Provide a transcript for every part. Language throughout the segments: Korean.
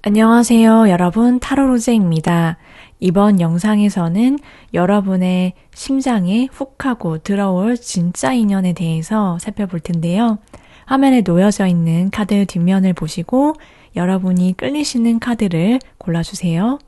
안녕하세요, 여러분. 타로로제입니다. 이번 영상에서는 여러분의 심장에 훅 하고 들어올 진짜 인연에 대해서 살펴볼 텐데요. 화면에 놓여져 있는 카드 뒷면을 보시고 여러분이 끌리시는 카드를 골라주세요.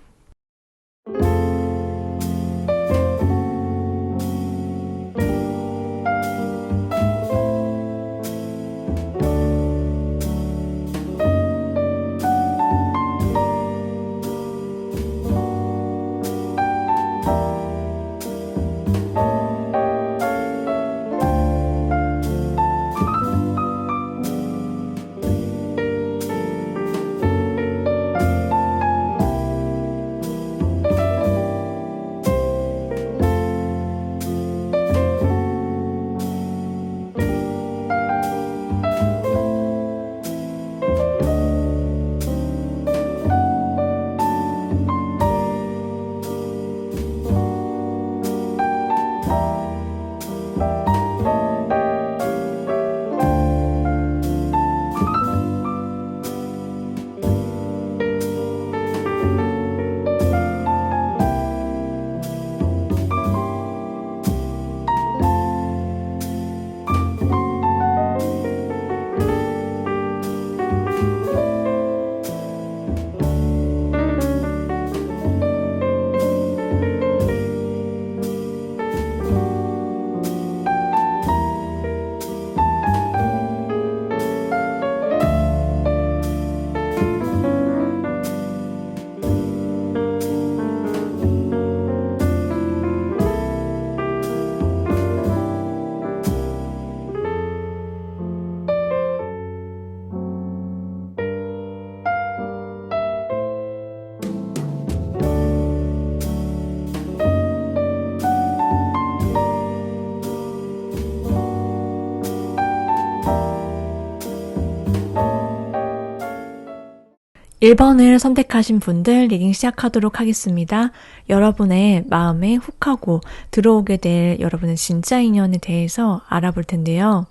일 번을 선택하신 분들 리딩 시작하도록 하겠습니다. 여러분의 마음에 훅 하고 들어오게 될 여러분의 진짜 인연에 대해서 알아볼 텐데요.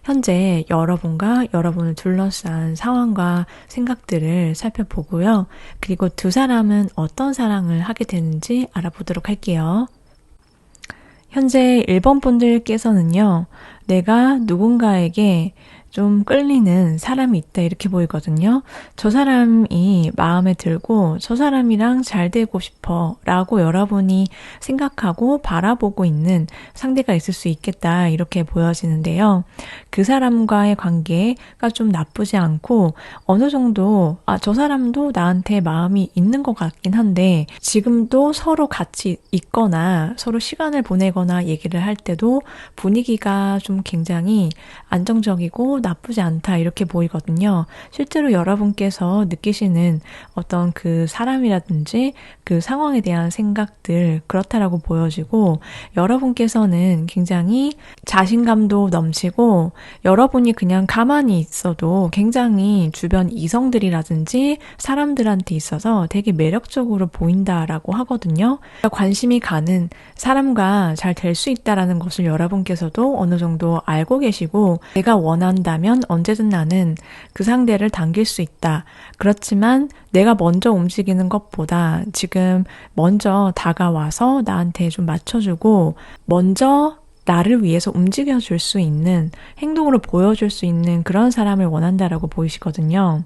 현재 여러분과 여러분을 둘러싼 상황과 생각들을 살펴보고요. 그리고 두 사람은 어떤 사랑을 하게 되는지 알아보도록 할게요. 현재 1번 분들께서는요. 내가 누군가에게 좀 끌리는 사람이 있다 이렇게 보이거든요. 저 사람이 마음에 들고 저 사람이랑 잘 되고 싶어 라고 여러분이 생각하고 바라보고 있는 상대가 있을 수 있겠다 이렇게 보여지는데요. 그 사람과의 관계가 좀 나쁘지 않고 어느 정도 저 사람도 나한테 마음이 있는 것 같긴 한데 지금도 서로 같이 있거나 서로 시간을 보내거나 얘기를 할 때도 분위기가 좀 굉장히 안정적이고 나쁘지 않다 이렇게 보이거든요. 실제로 여러분께서 느끼시는 어떤 그 사람이라든지 그 상황에 대한 생각들 그렇다라고 보여지고 여러분께서는 굉장히 자신감도 넘치고 여러분이 그냥 가만히 있어도 굉장히 주변 이성들이라든지 사람들한테 있어서 되게 매력적으로 보인다라고 하거든요. 관심이 가는 사람과 잘 될 수 있다라는 것을 여러분께서도 어느 정도 알고 계시고 내가 원한다면 언제든 나는 그 상대를 당길 수 있다. 그렇지만 내가 먼저 움직이는 것보다 지금 먼저 다가와서 나한테 좀 맞춰주고 먼저 나를 위해서 움직여줄 수 있는 행동으로 보여줄 수 있는 그런 사람을 원한다라고 보이시거든요.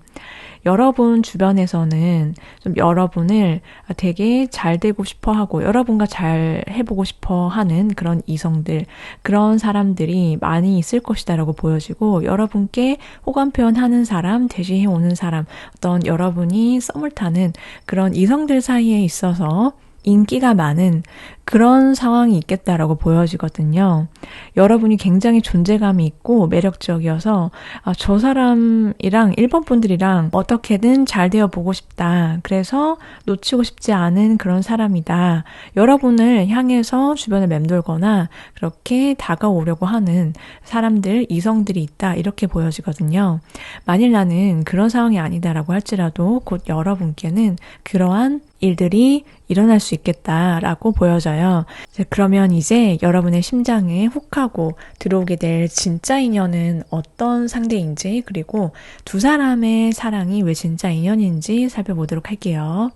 여러분 주변에서는 좀 여러분을 되게 잘 되고 싶어 하고 여러분과 잘 해보고 싶어 하는 그런 이성들, 그런 사람들이 많이 있을 것이다라고 보여지고 여러분께 호감 표현하는 사람, 대시해 오는 사람, 어떤 여러분이 썸을 타는 그런 이성들 사이에 있어서 인기가 많은 그런 상황이 있겠다라고 보여지거든요. 여러분이 굉장히 존재감이 있고 매력적이어서 저 사람이랑 1번 분들이랑 어떻게든 잘 되어 보고 싶다. 그래서 놓치고 싶지 않은 그런 사람이다. 여러분을 향해서 주변을 맴돌거나 그렇게 다가오려고 하는 사람들, 이성들이 있다. 이렇게 보여지거든요. 만일 나는 그런 상황이 아니다라고 할지라도 곧 여러분께는 그러한 일들이 일어날 수 있겠다라고 보여져요. 있어요. 그러면 이제 여러분의 심장에 훅 하고 들어오게 될 진짜 인연은 어떤 상대인지, 그리고 두 사람의 사랑이 왜 진짜 인연인지 살펴보도록 할게요.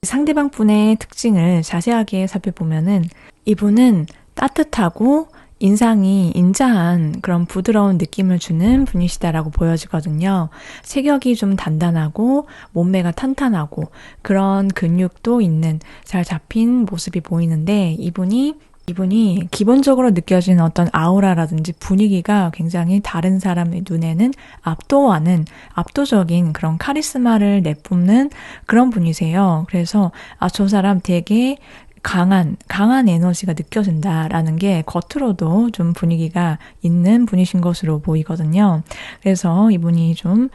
상대방 분의 특징을 자세하게 살펴보면은 이분은 따뜻하고 인상이 인자한 그런 부드러운 느낌을 주는 분이시다라고 보여지거든요. 체격이 좀 단단하고 몸매가 탄탄하고 그런 근육도 있는 잘 잡힌 모습이 보이는데 이분이 기본적으로 느껴지는 어떤 아우라라든지 분위기가 굉장히 다른 사람의 눈에는 압도적인 그런 카리스마를 내뿜는 그런 분이세요. 그래서 저 사람 되게 강한 에너지가 느껴진다라는 게 겉으로도 좀 분위기가 있는 분이신 것으로 보이거든요. 그래서 이분이 좀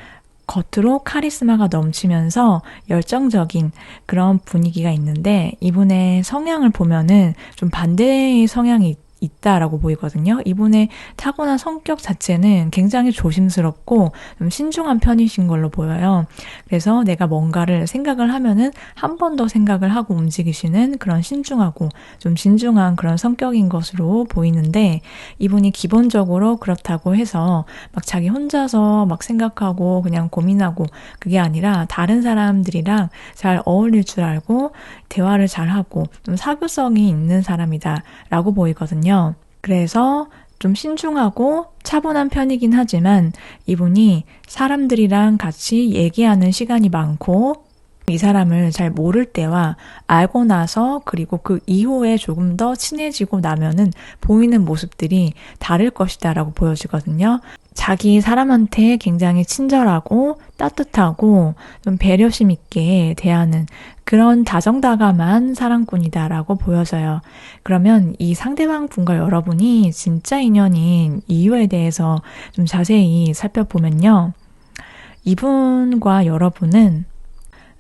겉으로 카리스마가 넘치면서 열정적인 그런 분위기가 있는데, 이분의 성향을 보면은 좀 반대의 성향이 있다라고 보이거든요. 이분의 타고난 성격 자체는 굉장히 조심스럽고 좀 신중한 편이신 걸로 보여요. 그래서 내가 뭔가를 생각을 하면은 한 번 더 생각을 하고 움직이시는 그런 신중하고 좀 진중한 그런 성격인 것으로 보이는데, 이분이 기본적으로 그렇다고 해서 막 자기 혼자서 막 생각하고 그냥 고민하고 그게 아니라 다른 사람들이랑 잘 어울릴 줄 알고 대화를 잘하고 좀 사교성이 있는 사람이다 라고 보이거든요. 그래서 좀 신중하고 차분한 편이긴 하지만 이분이 사람들이랑 같이 얘기하는 시간이 많고, 이 사람을 잘 모를 때와 알고 나서 그리고 그 이후에 조금 더 친해지고 나면은 보이는 모습들이 다를 것이다 라고 보여지거든요. 자기 사람한테 굉장히 친절하고 따뜻하고 좀 배려심 있게 대하는 그런 다정다감한 사랑꾼이다라고 보여져요. 그러면 이 상대방 분과 여러분이 진짜 인연인 이유에 대해서 좀 자세히 살펴보면요. 이분과 여러분은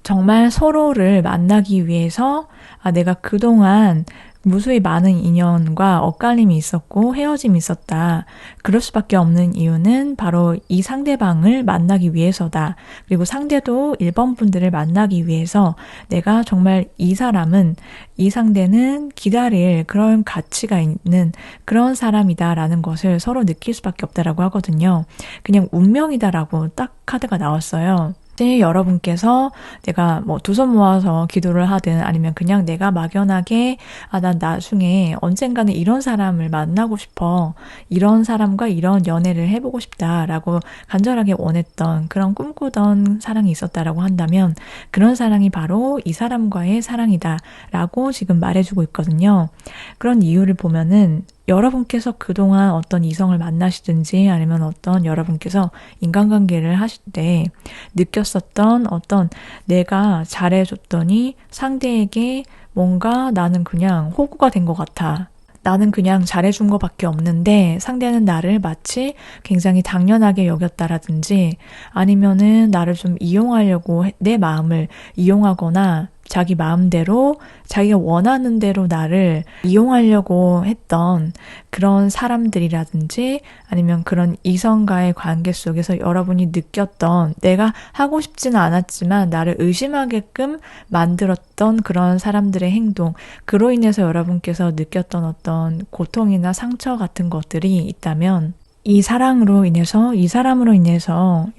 정말 서로를 만나기 위해서 내가 그동안 무수히 많은 인연과 엇갈림이 있었고 헤어짐이 있었다. 그럴 수밖에 없는 이유는 바로 이 상대방을 만나기 위해서다. 그리고 상대도 1번 분들을 만나기 위해서 내가 정말 이 상대는 기다릴 그런 가치가 있는 그런 사람이다라는 것을 서로 느낄 수밖에 없다라고 하거든요. 그냥 운명이다라고 딱 카드가 나왔어요. 여러분께서 내가 두 손 모아서 기도를 하든 아니면 그냥 내가 막연하게 난 나중에 언젠가는 이런 사람을 만나고 싶어, 이런 사람과 이런 연애를 해보고 싶다라고 간절하게 원했던 그런 꿈꾸던 사랑이 있었다라고 한다면 그런 사랑이 바로 이 사람과의 사랑이다 라고 지금 말해주고 있거든요. 그런 이유를 보면은 여러분께서 그동안 어떤 이성을 만나시든지 아니면 어떤 여러분께서 인간관계를 하실 때 느꼈었던 어떤 내가 잘해줬더니 상대에게 뭔가 나는 그냥 호구가 된 것 같아. 나는 그냥 잘해준 것밖에 없는데 상대는 나를 마치 굉장히 당연하게 여겼다라든지 아니면은 나를 좀 이용하려고 내 마음을 이용하거나 자기 마음대로 자기가 원하는 대로 나를 이용하려고 했던 그런 사람들이라든지 아니면 그런 이성과의 관계 속에서 여러분이 느꼈던 내가 하고 싶지는 않았지만 나를 의심하게끔 만들었던 그런 사람들의 행동, 그로 인해서 여러분께서 느꼈던 어떤 고통이나 상처 같은 것들이 있다면 이 사람으로 인해서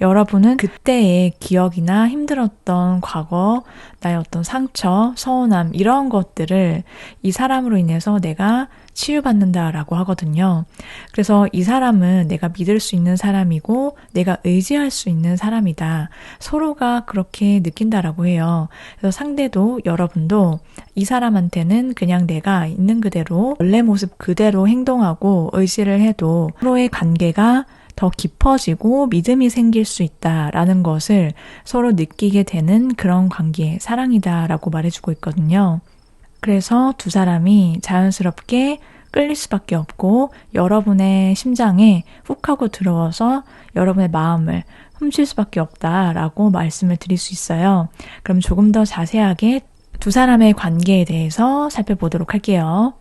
여러분은 그때의 기억이나 힘들었던 과거, 나의 어떤 상처, 서운함 이런 것들을 이 사람으로 인해서 내가 치유받는다라고 하거든요. 그래서 이 사람은 내가 믿을 수 있는 사람이고 내가 의지할 수 있는 사람이다. 서로가 그렇게 느낀다라고 해요. 그래서 상대도 여러분도 이 사람한테는 그냥 내가 있는 그대로 원래 모습 그대로 행동하고 의지를 해도 서로의 관계가 더 깊어지고 믿음이 생길 수 있다라는 것을 서로 느끼게 되는 그런 관계, 사랑이다라고 말해주고 있거든요. 그래서 두 사람이 자연스럽게 끌릴 수밖에 없고 여러분의 심장에 훅 하고 들어와서 여러분의 마음을 훔칠 수밖에 없다라고 말씀을 드릴 수 있어요. 그럼 조금 더 자세하게 두 사람의 관계에 대해서 살펴보도록 할게요.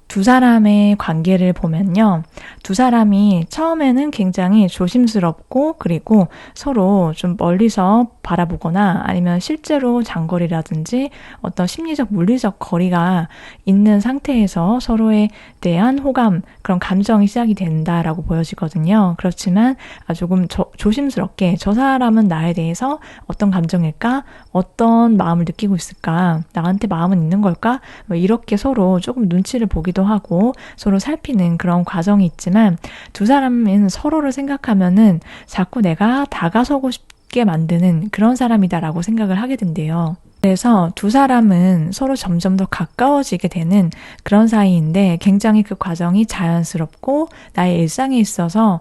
두 사람의 관계를 보면요. 두 사람이 처음에는 굉장히 조심스럽고 그리고 서로 좀 멀리서 바라보거나 아니면 실제로 장거리라든지 어떤 심리적, 물리적 거리가 있는 상태에서 서로에 대한 호감, 그런 감정이 시작이 된다라고 보여지거든요. 그렇지만 조금 조심스럽게 저 사람은 나에 대해서 어떤 감정일까? 어떤 마음을 느끼고 있을까? 나한테 마음은 있는 걸까? 뭐 이렇게 서로 조금 눈치를 보기도 하고 서로 살피는 그런 과정이 있지만 두 사람은 서로를 생각하면은 자꾸 내가 다가서고 싶게 만드는 그런 사람이다라고 생각을 하게 된대요. 그래서 두 사람은 서로 점점 더 가까워지게 되는 그런 사이인데 굉장히 그 과정이 자연스럽고 나의 일상에 있어서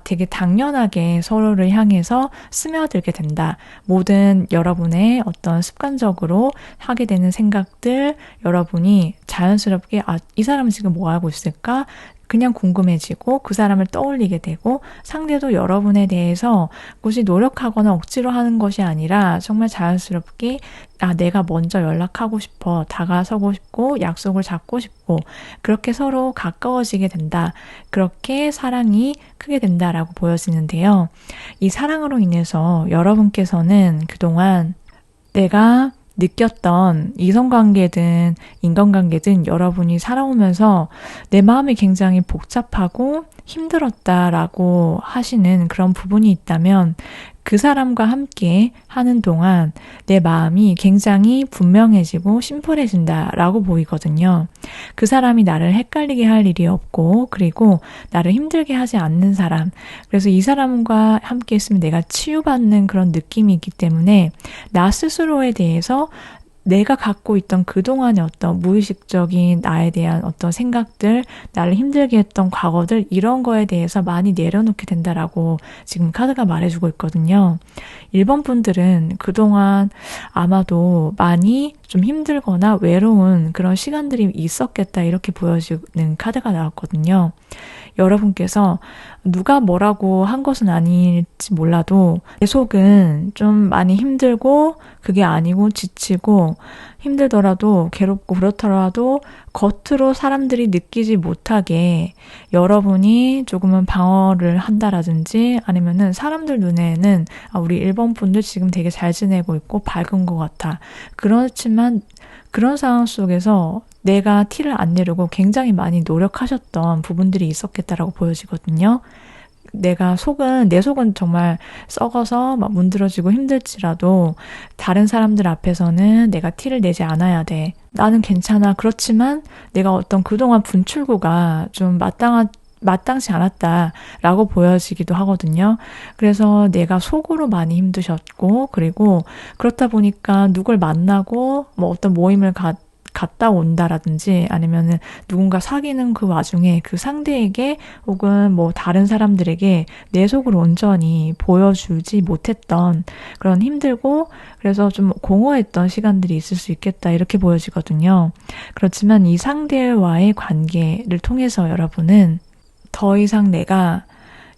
되게 당연하게 서로를 향해서 스며들게 된다. 모든 여러분의 어떤 습관적으로 하게 되는 생각들, 여러분이 자연스럽게 이 사람은 지금 뭐 하고 있을까? 그냥 궁금해지고 그 사람을 떠올리게 되고 상대도 여러분에 대해서 굳이 노력하거나 억지로 하는 것이 아니라 정말 자연스럽게 내가 먼저 연락하고 싶어, 다가서고 싶고 약속을 잡고 싶고 그렇게 서로 가까워지게 된다. 그렇게 사랑이 크게 된다라고 보여지는데요. 이 사랑으로 인해서 여러분께서는 그동안 내가 느꼈던 이성관계든 인간관계든 여러분이 살아오면서 내 마음이 굉장히 복잡하고 힘들었다라고 하시는 그런 부분이 있다면 그 사람과 함께 하는 동안 내 마음이 굉장히 분명해지고 심플해진다라고 보이거든요. 그 사람이 나를 헷갈리게 할 일이 없고 그리고 나를 힘들게 하지 않는 사람. 그래서 이 사람과 함께 있으면 내가 치유받는 그런 느낌이 있기 때문에 나 스스로에 대해서 내가 갖고 있던 그동안의 어떤 무의식적인 나에 대한 어떤 생각들, 나를 힘들게 했던 과거들 이런 거에 대해서 많이 내려놓게 된다라고 지금 카드가 말해주고 있거든요. 1번 분들은 그동안 아마도 많이 좀 힘들거나 외로운 그런 시간들이 있었겠다 이렇게 보여지는 카드가 나왔거든요. 여러분께서 누가 뭐라고 한 것은 아닐지 몰라도 내 속은 좀 많이 힘들고 그게 아니고 지치고 힘들더라도 괴롭고 그렇더라도 겉으로 사람들이 느끼지 못하게 여러분이 조금은 방어를 한다라든지 아니면은 사람들 눈에는 우리 1번 분들 지금 되게 잘 지내고 있고 밝은 것 같아. 그렇지만 그런 상황 속에서 내가 티를 안 내려고 굉장히 많이 노력하셨던 부분들이 있었겠다라고 보여지거든요. 내 속은 정말 썩어서 막 문드러지고 힘들지라도 다른 사람들 앞에서는 내가 티를 내지 않아야 돼. 나는 괜찮아. 그렇지만 내가 어떤 그동안 분출구가 좀 마땅치 않았다라고 보여지기도 하거든요. 그래서 내가 속으로 많이 힘드셨고 그리고 그렇다 보니까 누굴 만나고 뭐 어떤 모임을 갔다 온다라든지 아니면은 누군가 사귀는 그 와중에 그 상대에게 혹은 뭐 다른 사람들에게 내 속을 온전히 보여주지 못했던 그런 힘들고 그래서 좀 공허했던 시간들이 있을 수 있겠다 이렇게 보여지거든요. 그렇지만 이 상대와의 관계를 통해서 여러분은 더 이상 내가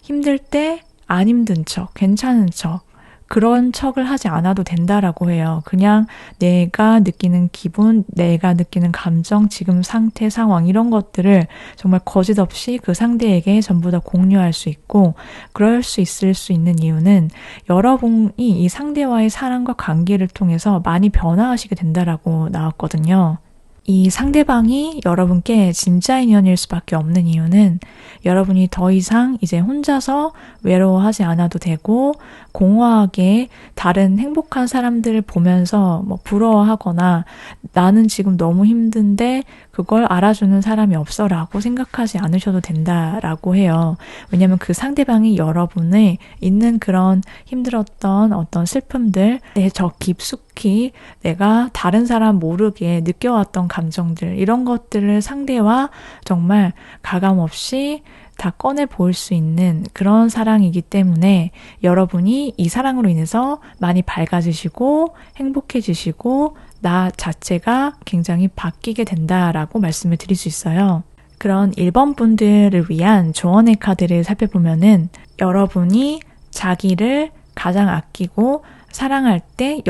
힘들 때 안 힘든 척, 괜찮은 척 그런 척을 하지 않아도 된다라고 해요. 그냥 내가 느끼는 기분, 내가 느끼는 감정, 지금 상태, 상황 이런 것들을 정말 거짓 없이 그 상대에게 전부 다 공유할 수 있고 그럴 수 있을 수 있는 이유는 여러분이 이 상대와의 사랑과 관계를 통해서 많이 변화하시게 된다라고 나왔거든요. 이 상대방이 여러분께 진짜 인연일 수밖에 없는 이유는 여러분이 더 이상 이제 혼자서 외로워하지 않아도 되고 공허하게 다른 행복한 사람들을 보면서 뭐 부러워하거나 나는 지금 너무 힘든데 그걸 알아주는 사람이 없어라고 생각하지 않으셔도 된다라고 해요. 왜냐하면 그 상대방이 여러분의 있는 그런 힘들었던 어떤 슬픔들 저 깊숙이 내가 다른 사람 모르게 느껴왔던 감정들, 이런 것들을 상대와 정말 가감없이 다 꺼내 보일 수 있는 그런 사랑이기 때문에 여러분이 이 사랑으로 인해서 많이 밝아지시고 행복해지시고 나 자체가 굉장히 바뀌게 된다라고 말씀을 드릴 수 있어요. 그런 1번 분들을 위한 조언의 카드를 살펴보면은 여러분이 자기를 가장 아끼고 사랑할 때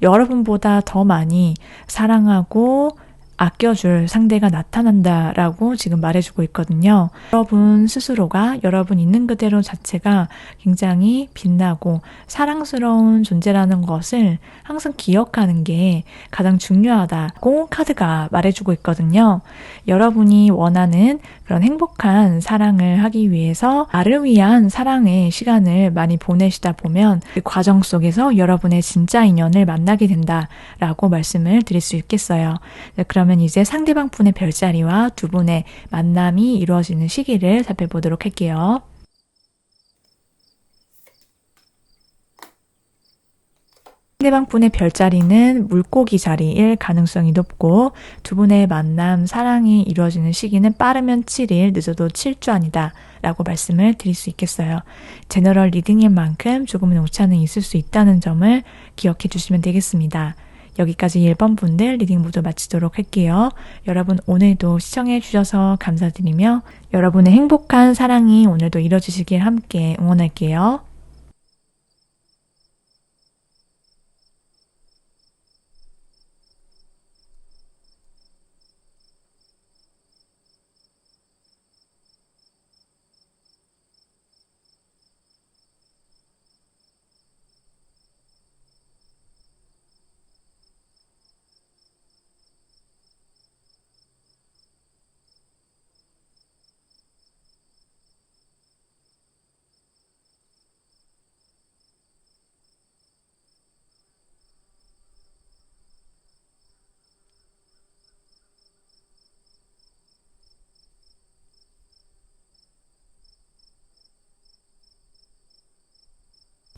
여러분보다 더 많이 사랑하고 아껴줄 상대가 나타난다라고 지금 말해주고 있거든요. 여러분 스스로가 여러분 있는 그대로 자체가 굉장히 빛나고 사랑스러운 존재라는 것을 항상 기억하는 게 가장 중요하다고 카드가 말해주고 있거든요. 여러분이 원하는 그런 행복한 사랑을 하기 위해서 나를 위한 사랑의 시간을 많이 보내시다 보면 그 과정 속에서 여러분의 진짜 인연을 만나게 된다라고 말씀을 드릴 수 있겠어요. 그러면 이제 상대방 분의 별자리와 두 분의 만남이 이루어지는 시기를 살펴보도록 할게요. 상대방 분의 별자리는 물고기 자리일 가능성이 높고 두 분의 만남, 사랑이 이루어지는 시기는 빠르면 7일, 늦어도 7주 아니다 라고 말씀을 드릴 수 있겠어요. 제너럴 리딩인 만큼 조금은 오차는 있을 수 있다는 점을 기억해 주시면 되겠습니다. 여기까지 1번 분들 리딩 모두 마치도록 할게요. 여러분 오늘도 시청해 주셔서 감사드리며 여러분의 행복한 사랑이 오늘도 이루어지시길 함께 응원할게요.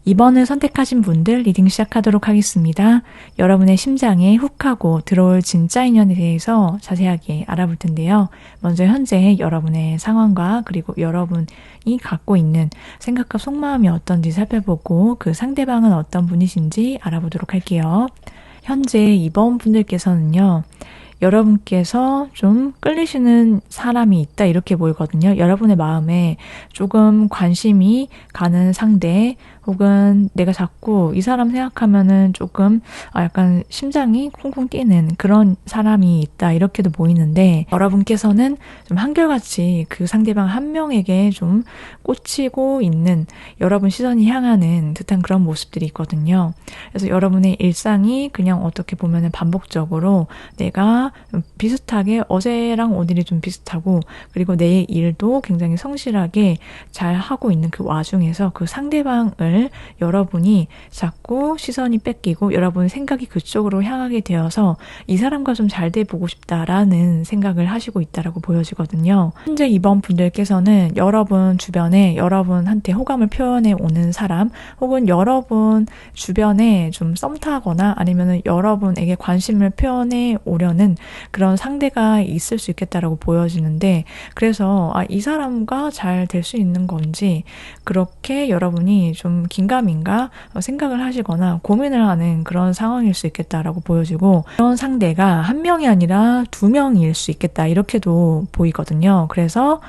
이번을 선택하신 분들 리딩 시작하도록 하겠습니다. 여러분의 심장에 훅 하고 들어올 진짜 인연에 대해서 자세하게 알아볼 텐데요. 먼저 현재 여러분의 상황과 그리고 여러분이 갖고 있는 생각과 속마음이 어떤지 살펴보고 그 상대방은 어떤 분이신지 알아보도록 할게요. 현재 이번 분들께서는요. 여러분께서 좀 끌리시는 사람이 있다 이렇게 보이거든요. 여러분의 마음에 조금 관심이 가는 상대 혹은 내가 자꾸 이 사람 생각하면은 조금 약간 심장이 콩콩 뛰는 그런 사람이 있다 이렇게도 보이는데 여러분께서는 좀 한결같이 그 상대방 한 명에게 좀 꽂히고 있는 여러분 시선이 향하는 듯한 그런 모습들이 있거든요. 그래서 여러분의 일상이 그냥 어떻게 보면은 반복적으로 내가 비슷하게 어제랑 오늘이 좀 비슷하고 그리고 내 일도 굉장히 성실하게 잘 하고 있는 그 와중에서 그 상대방을 여러분이 자꾸 시선이 뺏기고 여러분의 생각이 그쪽으로 향하게 되어서 이 사람과 좀 잘 돼 보고 싶다라는 생각을 하시고 있다라고 보여지거든요. 현재 이번 분들께서는 여러분 주변에 여러분한테 호감을 표현해 오는 사람 혹은 여러분 주변에 좀 썸 타거나 아니면은 여러분에게 관심을 표현해 오려는 그런 상대가 있을 수 있겠다라고 보여지는데 그래서 이 사람과 잘 될 수 있는 건지 그렇게 여러분이 좀 긴가민가 생각을 하시거나 고민을 하는 그런 상황일 수 있겠다라고 보여지고 그런 상대가 한 명이 아니라 두 명일 수 있겠다 이렇게도 보이거든요. 그래서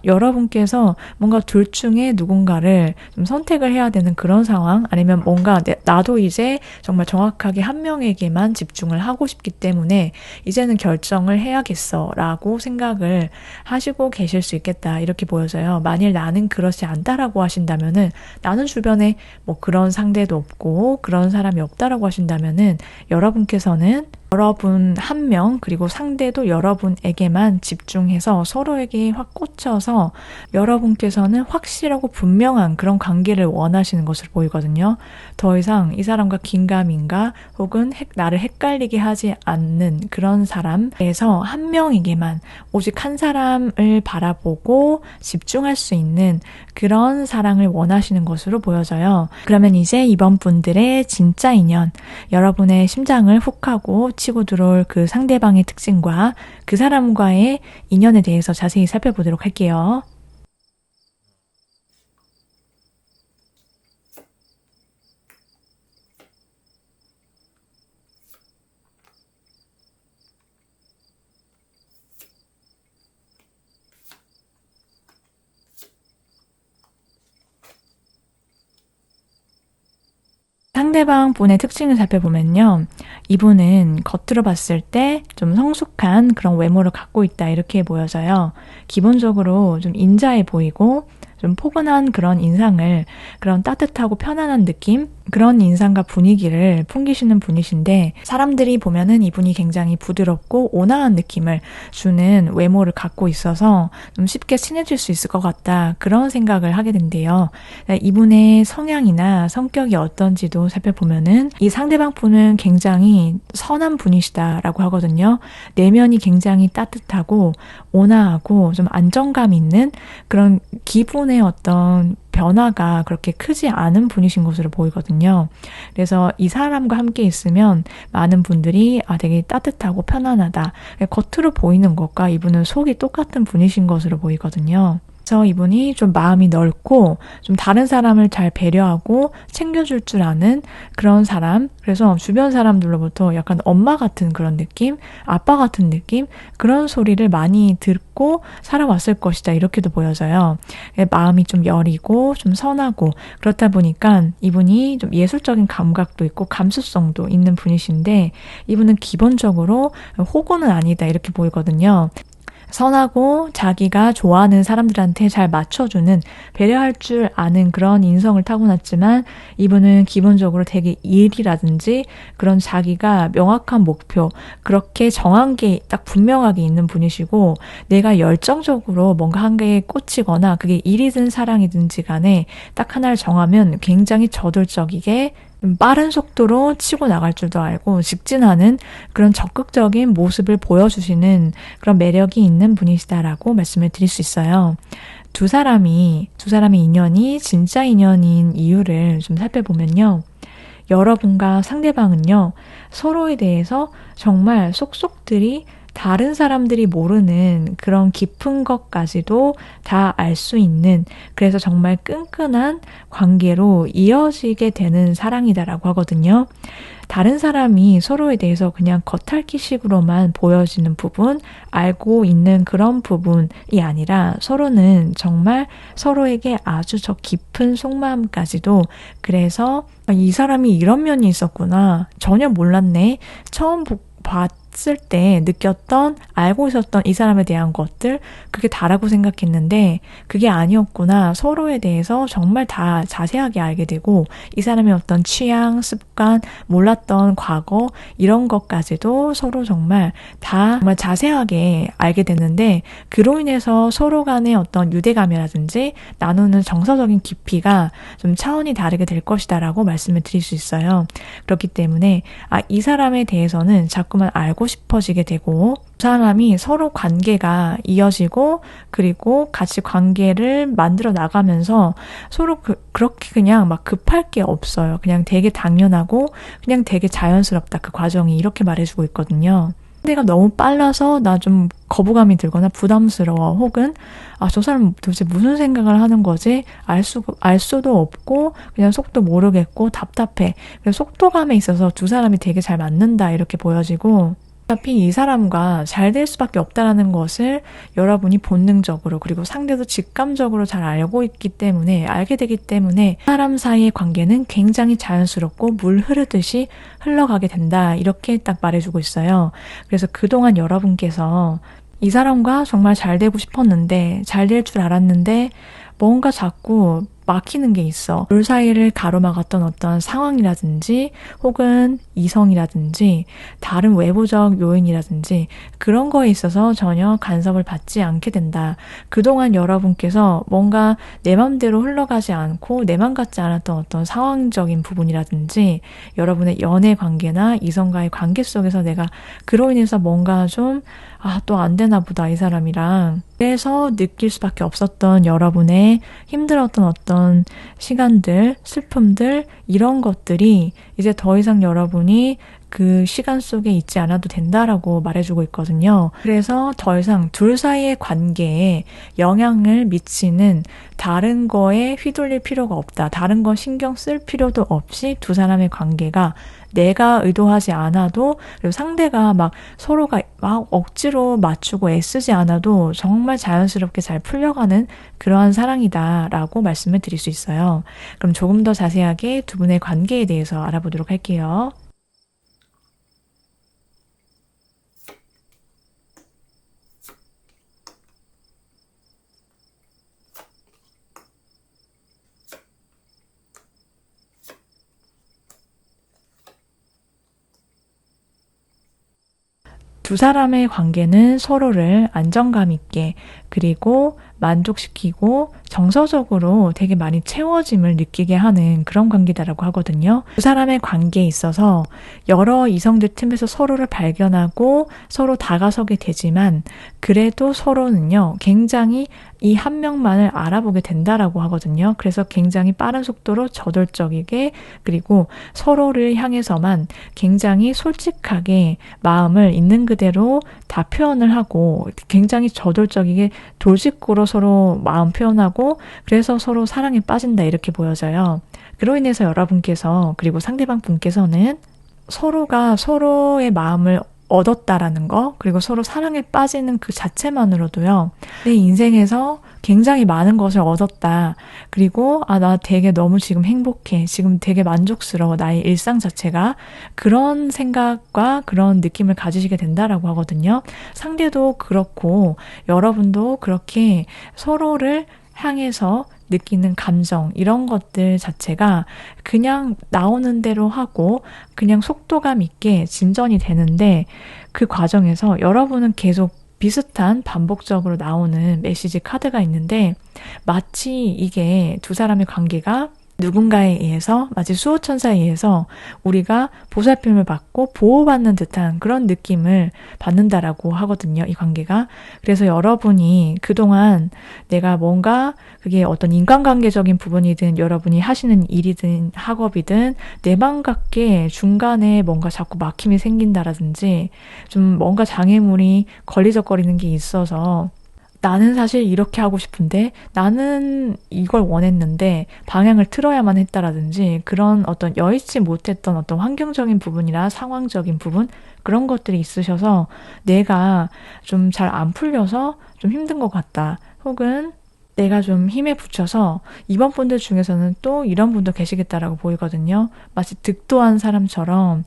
여러분께서 뭔가 둘 중에 누군가를 좀 선택을 해야 되는 그런 상황 아니면 뭔가 나도 이제 정말 정확하게 한 명에게만 집중을 하고 싶기 때문에 이제는 결정을 해야겠어 라고 생각을 하시고 계실 수 있겠다 이렇게 보여져요. 만일 나는 그렇지 않다라고 하신다면은 나는 주변에 뭐 그런 상대도 없고 그런 사람이 없다라고 하신다면은 여러분께서는 여러분 한 명 그리고 상대도 여러분에게만 집중해서 서로에게 확 꽂혀서 여러분께서는 확실하고 분명한 그런 관계를 원하시는 것으로 보이거든요. 더 이상 이 사람과 긴가민가 혹은 나를 헷갈리게 하지 않는 그런 사람에서 한 명에게만 오직 한 사람을 바라보고 집중할 수 있는 그런 사랑을 원하시는 것으로 보여져요. 그러면 이제 이번 분들의 진짜 인연 여러분의 심장을 훅 하고 치고 들어올 그 상대방의 특징과 그 사람과의 인연에 대해서 자세히 살펴보도록 할게요. 상대방 분의 특징을 살펴보면요. 이분은 겉으로 봤을 때 좀 성숙한 그런 외모를 갖고 있다 이렇게 보여져요. 기본적으로 좀 인자해 보이고 좀 포근한 그런 인상을, 그런 따뜻하고 편안한 느낌, 그런 인상과 분위기를 풍기시는 분이신데, 사람들이 보면은 이분이 굉장히 부드럽고 온화한 느낌을 주는 외모를 갖고 있어서 좀 쉽게 친해질 수 있을 것 같다, 그런 생각을 하게 된대요. 이분의 성향이나 성격이 어떤지도 살펴보면은 이 상대방 분은 굉장히 선한 분이시다라고 하거든요. 내면이 굉장히 따뜻하고 온화하고 좀 안정감 있는 그런 기분의 어떤 변화가 그렇게 크지 않은 분이신 것으로 보이거든요. 그래서 이 사람과 함께 있으면 많은 분들이 되게 따뜻하고 편안하다. 겉으로 보이는 것과 이분은 속이 똑같은 분이신 것으로 보이거든요. 그래서 이분이 좀 마음이 넓고 좀 다른 사람을 잘 배려하고 챙겨줄 줄 아는 그런 사람, 그래서 주변 사람들로부터 약간 엄마 같은 그런 느낌, 아빠 같은 느낌, 그런 소리를 많이 듣고 살아왔을 것이다 이렇게도 보여져요. 마음이 좀 여리고 좀 선하고 그렇다 보니까 이분이 좀 예술적인 감각도 있고 감수성도 있는 분이신데, 이분은 기본적으로 호구는 아니다 이렇게 보이거든요. 선하고 자기가 좋아하는 사람들한테 잘 맞춰주는, 배려할 줄 아는 그런 인성을 타고났지만, 이분은 기본적으로 되게 일이라든지 그런 자기가 명확한 목표, 그렇게 정한 게 딱 분명하게 있는 분이시고, 내가 열정적으로 뭔가 한 개에 꽂히거나 그게 일이든 사랑이든지 간에 딱 하나를 정하면 굉장히 저돌적이게 빠른 속도로 치고 나갈 줄도 알고 직진하는 그런 적극적인 모습을 보여주시는 그런 매력이 있는 분이시다라고 말씀을 드릴 수 있어요. 두 사람의 인연이 진짜 인연인 이유를 좀 살펴보면요. 여러분과 상대방은요, 서로에 대해서 정말 속속들이 다른 사람들이 모르는 그런 깊은 것까지도 다 알 수 있는, 그래서 정말 끈끈한 관계로 이어지게 되는 사랑이다라고 하거든요. 다른 사람이 서로에 대해서 그냥 겉핥기식으로만 보여지는 부분, 알고 있는 그런 부분이 아니라 서로는 정말 서로에게 아주 저 깊은 속마음까지도, 그래서 이 사람이 이런 면이 있었구나, 전혀 몰랐네, 처음 봤을 때 느꼈던, 알고 있었던 이 사람에 대한 것들, 그게 다라고 생각했는데 그게 아니었구나, 서로에 대해서 정말 다 자세하게 알게 되고, 이 사람의 어떤 취향, 습관, 몰랐던 과거, 이런 것까지도 서로 정말 자세하게 알게 됐는데, 그로 인해서 서로 간의 어떤 유대감이라든지 나누는 정서적인 깊이가 좀 차원이 다르게 될 것이다 라고 말씀을 드릴 수 있어요. 그렇기 때문에 이 사람에 대해서는 자꾸만 알고 싶어지게 되고, 그 사람이 서로 관계가 이어지고 그리고 같이 관계를 만들어 나가면서 서로 그렇게 그냥 막 급할 게 없어요. 그냥 되게 당연하고 그냥 되게 자연스럽다, 그 과정이, 이렇게 말해주고 있거든요. 내가 너무 빨라서 나 좀 거부감이 들거나 부담스러워, 혹은 저 사람 도대체 무슨 생각을 하는 거지? 알 수도 없고 그냥 속도 모르겠고 답답해. 그래서 속도감에 있어서 두 사람이 되게 잘 맞는다 이렇게 보여지고, 어차피 이 사람과 잘 될 수밖에 없다라는 것을 여러분이 본능적으로, 그리고 상대도 직감적으로 잘 알게 되기 때문에 사람 사이의 관계는 굉장히 자연스럽고 물 흐르듯이 흘러가게 된다, 이렇게 딱 말해주고 있어요. 그래서 그동안 여러분께서 이 사람과 정말 잘 되고 싶었는데, 잘 될 줄 알았는데 뭔가 자꾸 막히는 게 있어. 둘 사이를 가로막았던 어떤 상황이라든지 혹은 이성이라든지 다른 외부적 요인이라든지 그런 거에 있어서 전혀 간섭을 받지 않게 된다. 그동안 여러분께서 뭔가 내 맘대로 흘러가지 않고 내 맘 같지 않았던 어떤 상황적인 부분이라든지 여러분의 연애 관계나 이성과의 관계 속에서 내가 그로 인해서 뭔가 좀 또 안 되나 보다 이 사람이랑, 그래서 느낄 수밖에 없었던 여러분의 힘들었던 어떤 시간들, 슬픔들, 이런 것들이 이제 더 이상 여러분이 그 시간 속에 있지 않아도 된다라고 말해주고 있거든요. 그래서 더 이상 둘 사이의 관계에 영향을 미치는 다른 거에 휘둘릴 필요가 없다. 다른 거 신경 쓸 필요도 없이 두 사람의 관계가 내가 의도하지 않아도, 그리고 상대가 막 서로가 막 억지로 맞추고 애쓰지 않아도 정말 자연스럽게 잘 풀려가는 그러한 사랑이다라고 말씀을 드릴 수 있어요. 그럼 조금 더 자세하게 두 분의 관계에 대해서 알아보도록 할게요. 두 사람의 관계는 서로를 안정감 있게, 그리고 만족시키고 정서적으로 되게 많이 채워짐을 느끼게 하는 그런 관계다라고 하거든요. 두 사람의 관계에 있어서 여러 이성들 틈에서 서로를 발견하고 서로 다가서게 되지만, 그래도 서로는요, 굉장히 이 한 명만을 알아보게 된다라고 하거든요. 그래서 굉장히 빠른 속도로 저돌적이게, 그리고 서로를 향해서만 굉장히 솔직하게 마음을 있는 그대로 다 표현을 하고, 굉장히 저돌적이게 돌직구로 서로 마음 표현하고, 그래서 서로 사랑에 빠진다, 이렇게 보여져요. 그로 인해서 여러분께서, 그리고 상대방 분께서는 서로가 서로의 마음을 얻었다라는 거, 그리고 서로 사랑에 빠지는 그 자체만으로도요, 내 인생에서 굉장히 많은 것을 얻었다. 그리고 나 되게 너무 지금 행복해. 지금 되게 만족스러워. 나의 일상 자체가. 그런 생각과 그런 느낌을 가지시게 된다라고 하거든요. 상대도 그렇고 여러분도 그렇게 서로를 향해서 느끼는 감정, 이런 것들 자체가 그냥 나오는 대로 하고 그냥 속도감 있게 진전이 되는데, 그 과정에서 여러분은 계속 비슷한 반복적으로 나오는 메시지 카드가 있는데, 마치 이게 두 사람의 관계가 누군가에 의해서, 마치 수호천사에 의해서 우리가 보살핌을 받고 보호받는 듯한 그런 느낌을 받는다라고 하거든요, 이 관계가. 그래서 여러분이 그동안 내가 뭔가 그게 어떤 인간관계적인 부분이든 여러분이 하시는 일이든 학업이든 내 맘 같게 중간에 뭔가 자꾸 막힘이 생긴다라든지 좀 뭔가 장애물이 걸리적거리는 게 있어서, 나는 사실 이렇게 하고 싶은데 나는 이걸 원했는데 방향을 틀어야만 했다라든지, 그런 어떤 여의치 못했던 어떤 환경적인 부분이나 상황적인 부분, 그런 것들이 있으셔서 내가 좀 잘 안 풀려서 좀 힘든 것 같다, 혹은 내가 좀 힘에 부쳐서, 이번 분들 중에서는 또 이런 분도 계시겠다라고 보이거든요. 마치 득도한 사람처럼,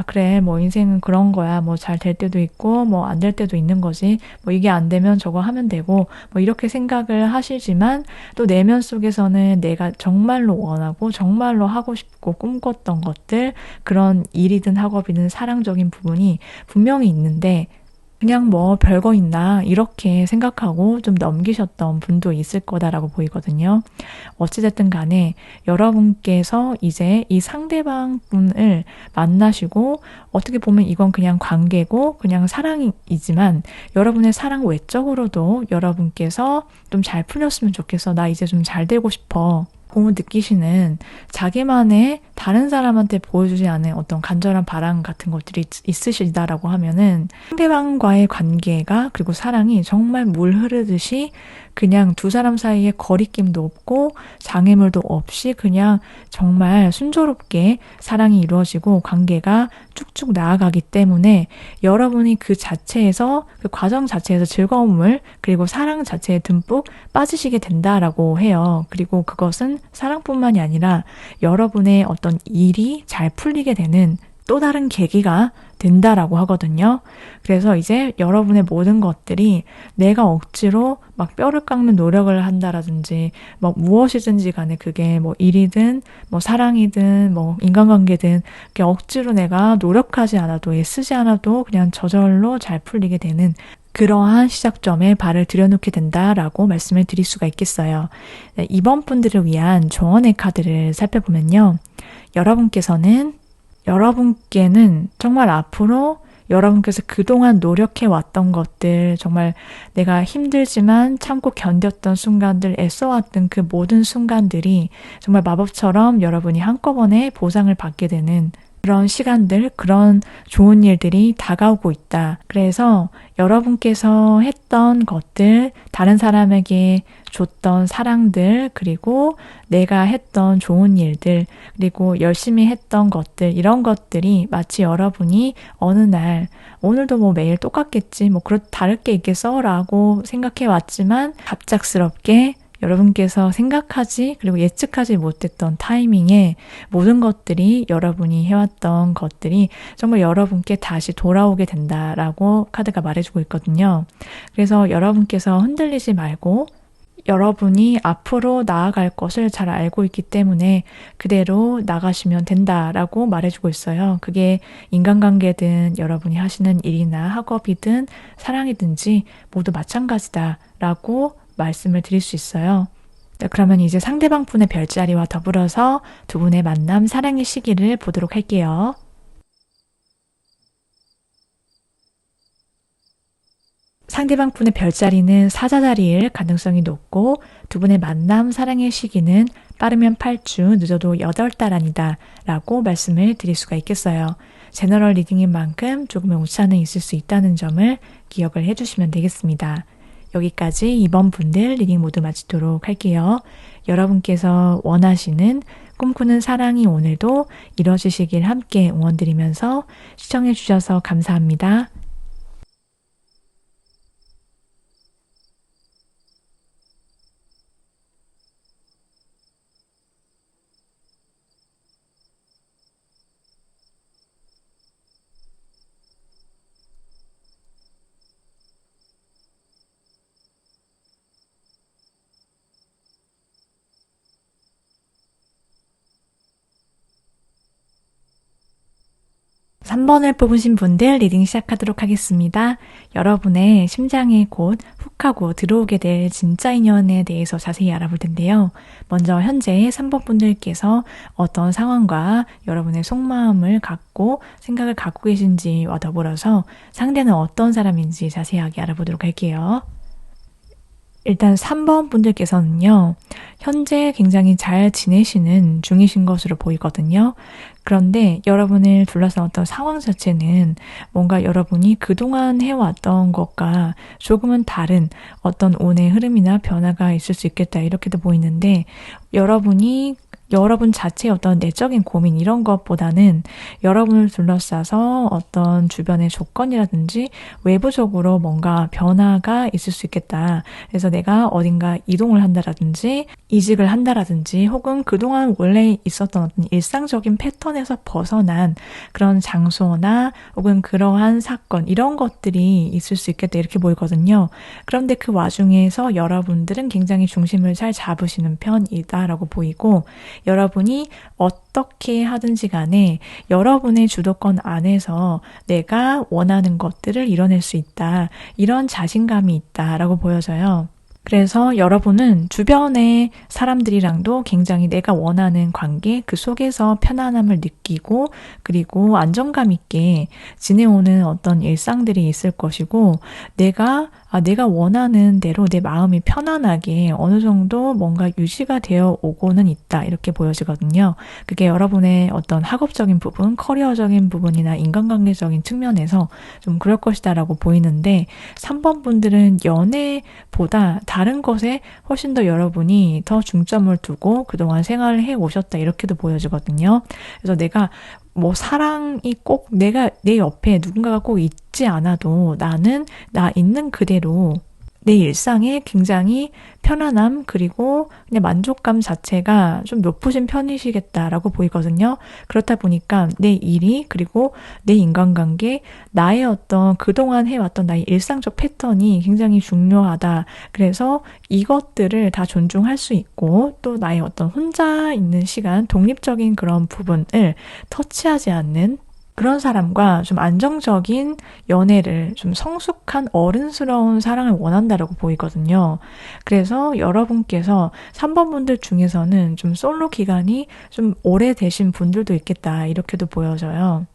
그래, 뭐 인생은 그런 거야. 뭐 잘 될 때도 있고 뭐 안 될 때도 있는 거지. 뭐 이게 안 되면 저거 하면 되고, 뭐 이렇게 생각을 하시지만, 또 내면 속에서는 내가 정말로 원하고 정말로 하고 싶고 꿈꿨던 것들, 그런 일이든 학업이든 사랑적인 부분이 분명히 있는데, 그냥 뭐 별거 있나 이렇게 생각하고 좀 넘기셨던 분도 있을 거다라고 보이거든요. 어찌됐든 간에 여러분께서 이제 이 상대방 분을 만나시고, 어떻게 보면 이건 그냥 관계고 그냥 사랑이지만, 여러분의 사랑 외적으로도 여러분께서 좀 잘 풀렸으면 좋겠어. 나 이제 좀 잘 되고 싶어. 고 느끼시는, 자기만의 다른 사람한테 보여주지 않은 어떤 간절한 바람 같은 것들이 있으시다라고 하면은, 상대방과의 관계가, 그리고 사랑이 정말 물 흐르듯이 그냥 두 사람 사이에 거리낌도 없고 장애물도 없이 그냥 정말 순조롭게 사랑이 이루어지고 관계가 쭉쭉 나아가기 때문에, 여러분이 그 자체에서, 그 과정 자체에서 즐거움을, 그리고 사랑 자체에 듬뿍 빠지시게 된다라고 해요. 그리고 그것은 사랑뿐만이 아니라 여러분의 어떤 일이 잘 풀리게 되는 또 다른 계기가 된다라고 하거든요. 그래서 이제 여러분의 모든 것들이 내가 억지로 막 뼈를 깎는 노력을 한다라든지, 뭐 무엇이든지 간에 그게 뭐 일이든 뭐 사랑이든 뭐 인간관계든, 그게 억지로 내가 노력하지 않아도, 애쓰지 않아도 그냥 저절로 잘 풀리게 되는 그러한 시작점에 발을 들여놓게 된다라고 말씀을 드릴 수가 있겠어요. 네, 이번 분들을 위한 조언의 카드를 살펴보면요, 여러분께는 정말 앞으로 여러분께서 그동안 노력해 왔던 것들, 정말 내가 힘들지만 참고 견뎠던 순간들, 애써왔던 그 모든 순간들이 정말 마법처럼 여러분이 한꺼번에 보상을 받게 되는 그런 시간들, 그런 좋은 일들이 다가오고 있다. 그래서 여러분께서 했던 것들, 다른 사람에게 줬던 사랑들, 그리고 내가 했던 좋은 일들, 그리고 열심히 했던 것들, 이런 것들이 마치 여러분이 어느 날, 오늘도 뭐 매일 똑같겠지, 뭐 다를 게 있겠어? 라고 생각해 왔지만 갑작스럽게 여러분께서 생각하지 그리고 예측하지 못했던 타이밍에 모든 것들이 여러분이 해왔던 것들이 정말 여러분께 다시 돌아오게 된다라고 카드가 말해주고 있거든요. 그래서 여러분께서 흔들리지 말고 여러분이 앞으로 나아갈 것을 잘 알고 있기 때문에 그대로 나가시면 된다라고 말해주고 있어요. 그게 인간관계든 여러분이 하시는 일이나 학업이든 사랑이든지 모두 마찬가지다라고 말씀을 드릴 수 있어요. 그러면 이제 상대방 분의 별자리와 더불어서 두 분의 만남, 사랑의 시기를 보도록 할게요. 상대방 분의 별자리는 사자자리일 가능성이 높고 두 분의 만남, 사랑의 시기는 빠르면 8주, 늦어도 8달 아니다 라고 말씀을 드릴 수가 있겠어요. 제너럴 리딩인 만큼 조금의 오차는 있을 수 있다는 점을 기억을 해주시면 되겠습니다. 여기까지 이번 분들 리딩 모두 마치도록 할게요. 여러분께서 원하시는 꿈꾸는 사랑이 오늘도 이루어지시길 함께 응원드리면서 시청해 주셔서 감사합니다. 삼 번을 뽑으신 분들 리딩 시작하도록 하겠습니다. 여러분의 심장에 곧 훅 하고 들어오게 될 진짜 인연에 대해서 자세히 알아볼 텐데요. 먼저 현재 3번 분들께서 어떤 상황과 여러분의 속마음을 갖고 생각을 갖고 계신지와 더불어서 상대는 어떤 사람인지 자세하게 알아보도록 할게요. 일단 3번 분들께서는요, 현재 굉장히 잘 지내시는 중이신 것으로 보이거든요. 그런데 여러분을 둘러싼 어떤 상황 자체는 뭔가 여러분이 그동안 해왔던 것과 조금은 다른 어떤 운의 흐름이나 변화가 있을 수 있겠다 이렇게도 보이는데 여러분 자체의 어떤 내적인 고민 이런 것보다는 여러분을 둘러싸서 어떤 주변의 조건이라든지 외부적으로 뭔가 변화가 있을 수 있겠다. 그래서 내가 어딘가 이동을 한다라든지 이직을 한다라든지 혹은 그동안 원래 있었던 어떤 일상적인 패턴에서 벗어난 그런 장소나 혹은 그러한 사건 이런 것들이 있을 수 있겠다 이렇게 보이거든요. 그런데 그 와중에서 여러분들은 굉장히 중심을 잘 잡으시는 편이다라고 보이고 여러분이 어떻게 하든지 간에 여러분의 주도권 안에서 내가 원하는 것들을 이뤄낼 수 있다. 이런 자신감이 있다라고 보여져요. 그래서 여러분은 주변의 사람들이랑도 굉장히 내가 원하는 관계 그 속에서 편안함을 느끼고 그리고 안정감 있게 지내오는 어떤 일상들이 있을 것이고 내가 원하는 대로 내 마음이 편안하게 어느 정도 뭔가 유지가 되어 오고는 있다 이렇게 보여지거든요. 그게 여러분의 어떤 학업적인 부분, 커리어적인 부분이나 인간관계적인 측면에서 좀 그럴 것이다 라고 보이는데 3번 분들은 연애보다 다른 것에 훨씬 더 여러분이 더 중점을 두고 그동안 생활을 해 오셨다 이렇게도 보여지거든요. 그래서 내가 사랑이 꼭 내 옆에 누군가가 꼭 있지 않아도 나는 나 있는 그대로 내 일상에 굉장히 편안함 그리고 그냥 만족감 자체가 좀 높으신 편이시겠다라고 보이거든요. 그렇다 보니까 내 일이 그리고 내 인간관계 나의 어떤 그동안 해왔던 나의 일상적 패턴이 굉장히 중요하다. 그래서 이것들을 다 존중할 수 있고 또 나의 어떤 혼자 있는 시간 독립적인 그런 부분을 터치하지 않는 그런 사람과 좀 안정적인 연애를 좀 성숙한 어른스러운 사랑을 원한다라고 보이거든요. 그래서 여러분께서 3번 분들 중에서는 좀 솔로 기간이 좀 오래되신 분들도 있겠다 이렇게도 보여져요.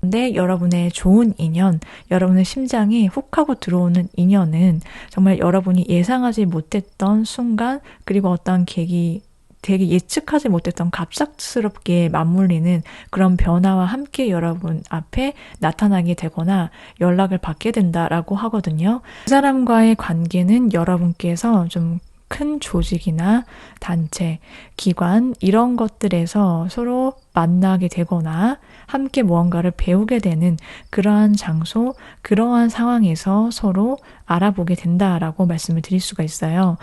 근데 여러분의 좋은 인연, 여러분의 심장에 훅 하고 들어오는 인연은 정말 여러분이 예상하지 못했던 순간 그리고 어떤 계기 되게 예측하지 못했던 갑작스럽게 맞물리는 그런 변화와 함께 여러분 앞에 나타나게 되거나 연락을 받게 된다라고 하거든요. 그 사람과의 관계는 여러분께서 좀 큰 조직이나 단체, 기관 이런 것들에서 서로 만나게 되거나 함께 무언가를 배우게 되는 그러한 장소, 그러한 상황에서 서로 알아보게 된다라고 말씀을 드릴 수가 있어요.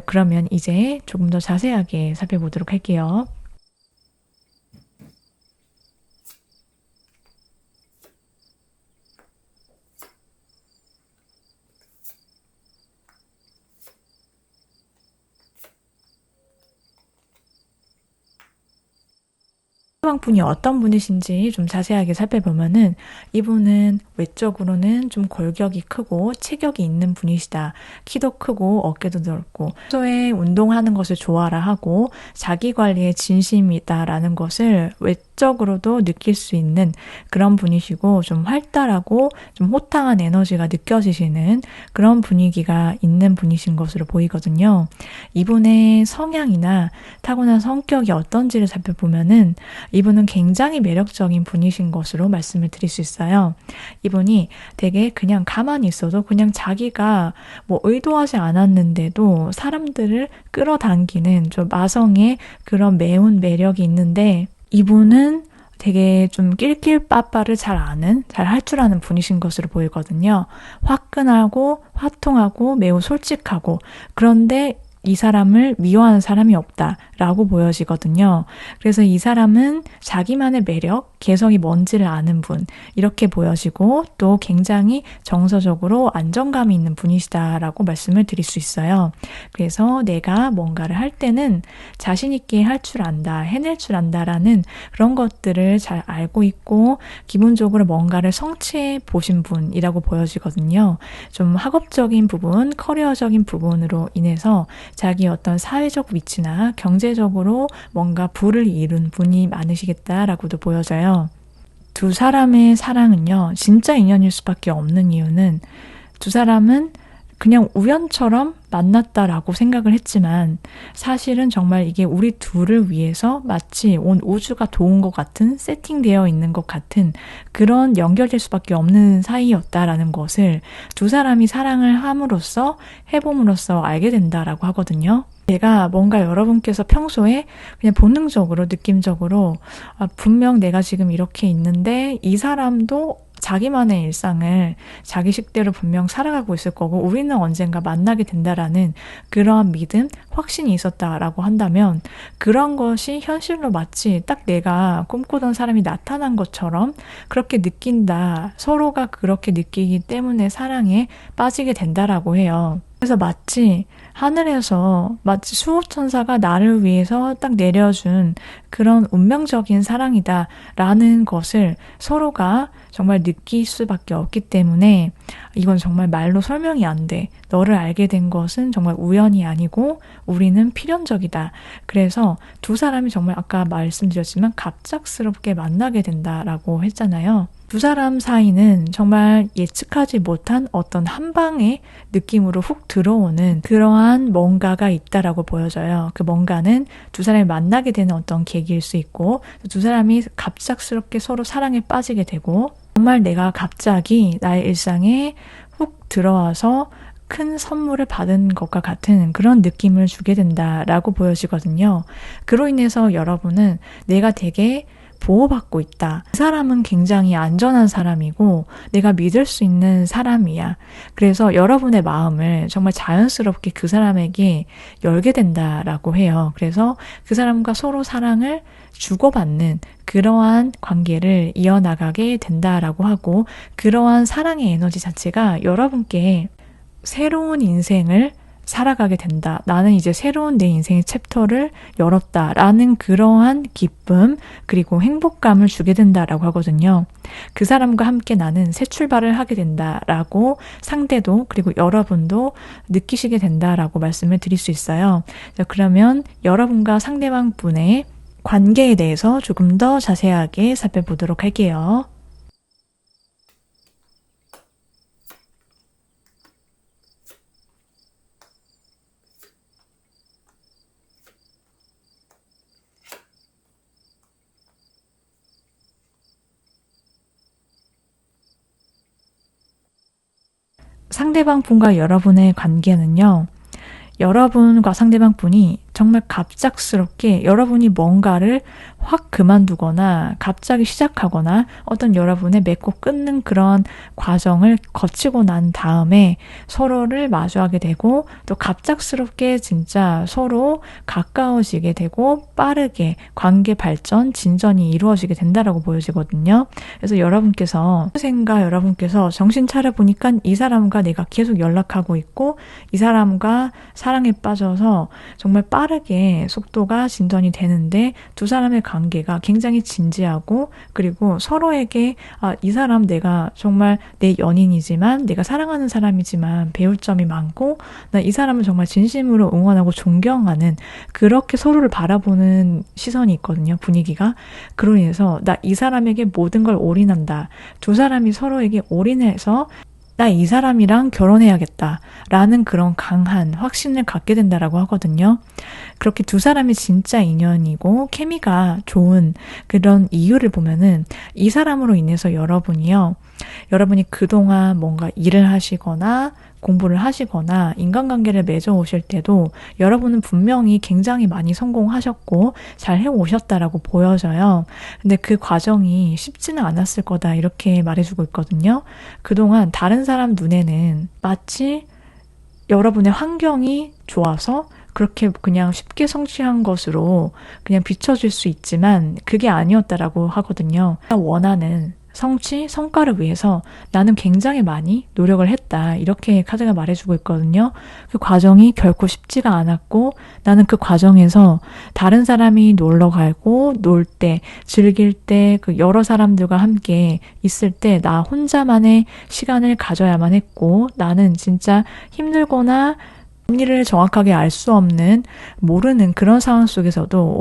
그러면 이제 조금 더 자세하게 살펴보도록 할게요. 상대방분이 어떤 분이신지 좀 자세하게 살펴보면은 이분은 외적으로는 좀 골격이 크고 체격이 있는 분이시다. 키도 크고 어깨도 넓고 평소에 운동하는 것을 좋아라 하고 자기 관리에 진심이다라는 것을 외적으로도 느낄 수 있는 그런 분이시고 좀 활달하고 좀 호탕한 에너지가 느껴지시는 그런 분위기가 있는 분이신 것으로 보이거든요. 이분의 성향이나 타고난 성격이 어떤지를 살펴보면은 이분은 굉장히 매력적인 분이신 것으로 말씀을 드릴 수 있어요. 이분이 되게 그냥 가만히 있어도 그냥 자기가 뭐 의도하지 않았는데도 사람들을 끌어당기는 좀 마성의 그런 매운 매력이 있는데 이분은 되게 좀 낄낄빠빠를 잘 아는, 잘 할 줄 아는 분이신 것으로 보이거든요. 화끈하고 화통하고 매우 솔직하고 그런데 이 사람을 미워하는 사람이 없다라고 보여지거든요. 그래서 이 사람은 자기만의 매력, 개성이 뭔지를 아는 분, 이렇게 보여지고 또 굉장히 정서적으로 안정감이 있는 분이시다라고 말씀을 드릴 수 있어요. 그래서 내가 뭔가를 할 때는 자신 있게 할 줄 안다, 해낼 줄 안다라는 그런 것들을 잘 알고 있고 기본적으로 뭔가를 성취해 보신 분이라고 보여지거든요. 좀 학업적인 부분, 커리어적인 부분으로 인해서 자기 어떤 사회적 위치나 경제적으로 뭔가 부를 이룬 분이 많으시겠다라고도 보여져요. 두 사람의 사랑은요, 진짜 인연일 수밖에 없는 이유는 두 사람은 그냥 우연처럼 만났다라고 생각을 했지만 사실은 정말 이게 우리 둘을 위해서 마치 온 우주가 도운 것 같은 세팅되어 있는 것 같은 그런 연결될 수밖에 없는 사이였다라는 것을 두 사람이 사랑을 함으로써 해봄으로써 알게 된다라고 하거든요. 내가 뭔가 여러분께서 평소에 그냥 본능적으로 느낌적으로 분명 내가 지금 이렇게 있는데 이 사람도 자기만의 일상을 자기식대로 분명 살아가고 있을 거고 우리는 언젠가 만나게 된다라는 그러한 믿음, 확신이 있었다라고 한다면 그런 것이 현실로 마치 딱 내가 꿈꾸던 사람이 나타난 것처럼 그렇게 느낀다. 서로가 그렇게 느끼기 때문에 사랑에 빠지게 된다라고 해요. 그래서 마치 하늘에서 마치 수호천사가 나를 위해서 딱 내려준 그런 운명적인 사랑이다라는 것을 서로가 정말 느낄 수밖에 없기 때문에 이건 정말 말로 설명이 안 돼. 너를 알게 된 것은 정말 우연이 아니고 우리는 필연적이다. 그래서 두 사람이 정말 아까 말씀드렸지만 갑작스럽게 만나게 된다라고 했잖아요. 두 사람 사이는 정말 예측하지 못한 어떤 한 방의 느낌으로 훅 들어오는 그러한 뭔가가 있다라고 보여져요. 그 뭔가는 두 사람이 만나게 되는 어떤 계기일 수 있고 두 사람이 갑작스럽게 서로 사랑에 빠지게 되고 정말 내가 갑자기 나의 일상에 훅 들어와서 큰 선물을 받은 것과 같은 그런 느낌을 주게 된다라고 보여지거든요. 그로 인해서 여러분은 내가 되게 보호받고 있다. 그 사람은 굉장히 안전한 사람이고 내가 믿을 수 있는 사람이야. 그래서 여러분의 마음을 정말 자연스럽게 그 사람에게 열게 된다라고 해요. 그래서 그 사람과 서로 사랑을 주고받는 그러한 관계를 이어나가게 된다라고 하고 그러한 사랑의 에너지 자체가 여러분께 새로운 인생을 살아가게 된다. 나는 이제 새로운 내 인생의 챕터를 열었다라는 그러한 기쁨 그리고 행복감을 주게 된다라고 하거든요. 그 사람과 함께 나는 새 출발을 하게 된다라고 상대도 그리고 여러분도 느끼시게 된다라고 말씀을 드릴 수 있어요. 그러면 여러분과 상대방 분의 관계에 대해서 조금 더 자세하게 살펴보도록 할게요. 상대방 분과 여러분의 관계는요, 여러분과 상대방 분이 정말 갑작스럽게 여러분이 뭔가를 확 그만두거나 갑자기 시작하거나 어떤 여러분의 맺고 끊는 그런 과정을 거치고 난 다음에 서로를 마주하게 되고 또 갑작스럽게 진짜 서로 가까워지게 되고 빠르게 관계 발전, 진전이 이루어지게 된다라고 보여지거든요. 그래서 선생과 여러분께서 정신 차려보니까 이 사람과 내가 계속 연락하고 있고 이 사람과 사랑에 빠져서 정말 빠르게 속도가 진전이 되는데 두 사람의 관계가 굉장히 진지하고 그리고 서로에게 이 사람 내가 정말 내 연인이지만 내가 사랑하는 사람이지만 배울 점이 많고 나 이 사람을 정말 진심으로 응원하고 존경하는 그렇게 서로를 바라보는 시선이 있거든요. 분위기가. 그로 인해서 나 이 사람에게 모든 걸 올인한다. 두 사람이 서로에게 올인해서 나 이 사람이랑 결혼해야겠다 라는 그런 강한 확신을 갖게 된다라고 하거든요. 그렇게 두 사람이 진짜 인연이고 케미가 좋은 그런 이유를 보면은 이 사람으로 인해서 여러분이 그동안 뭔가 일을 하시거나 공부를 하시거나 인간관계를 맺어오실 때도 여러분은 분명히 굉장히 많이 성공하셨고 잘 해오셨다라고 보여져요. 근데 그 과정이 쉽지는 않았을 거다 이렇게 말해주고 있거든요. 그동안 다른 사람 눈에는 마치 여러분의 환경이 좋아서 그렇게 그냥 쉽게 성취한 것으로 그냥 비춰질 수 있지만 그게 아니었다라고 하거든요. 원하는 성과를 위해서 나는 굉장히 많이 노력을 했다. 이렇게 카드가 말해주고 있거든요. 그 과정이 결코 쉽지가 않았고 나는 그 과정에서 다른 사람이 놀러 가고 놀 때, 즐길 때, 그 여러 사람들과 함께 있을 때 나 혼자만의 시간을 가져야만 했고 나는 진짜 힘들거나 일을 정확하게 알 수 없는 모르는 그런 상황 속에서도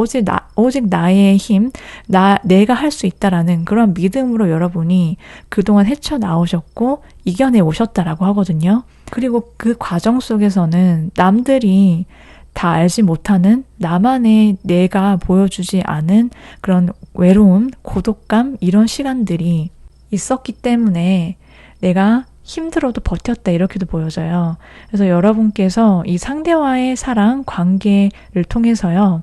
오직 나의 힘, 내가 할 수 있다라는 그런 믿음으로 여러분이 그동안 헤쳐나오셨고 이겨내 오셨다라고 하거든요. 그리고 그 과정 속에서는 남들이 다 알지 못하는 나만의 내가 보여주지 않은 그런 외로움, 고독감 이런 시간들이 있었기 때문에 내가 힘들어도 버텼다 이렇게도 보여져요. 그래서 여러분께서 이 상대와의 사랑, 관계를 통해서요.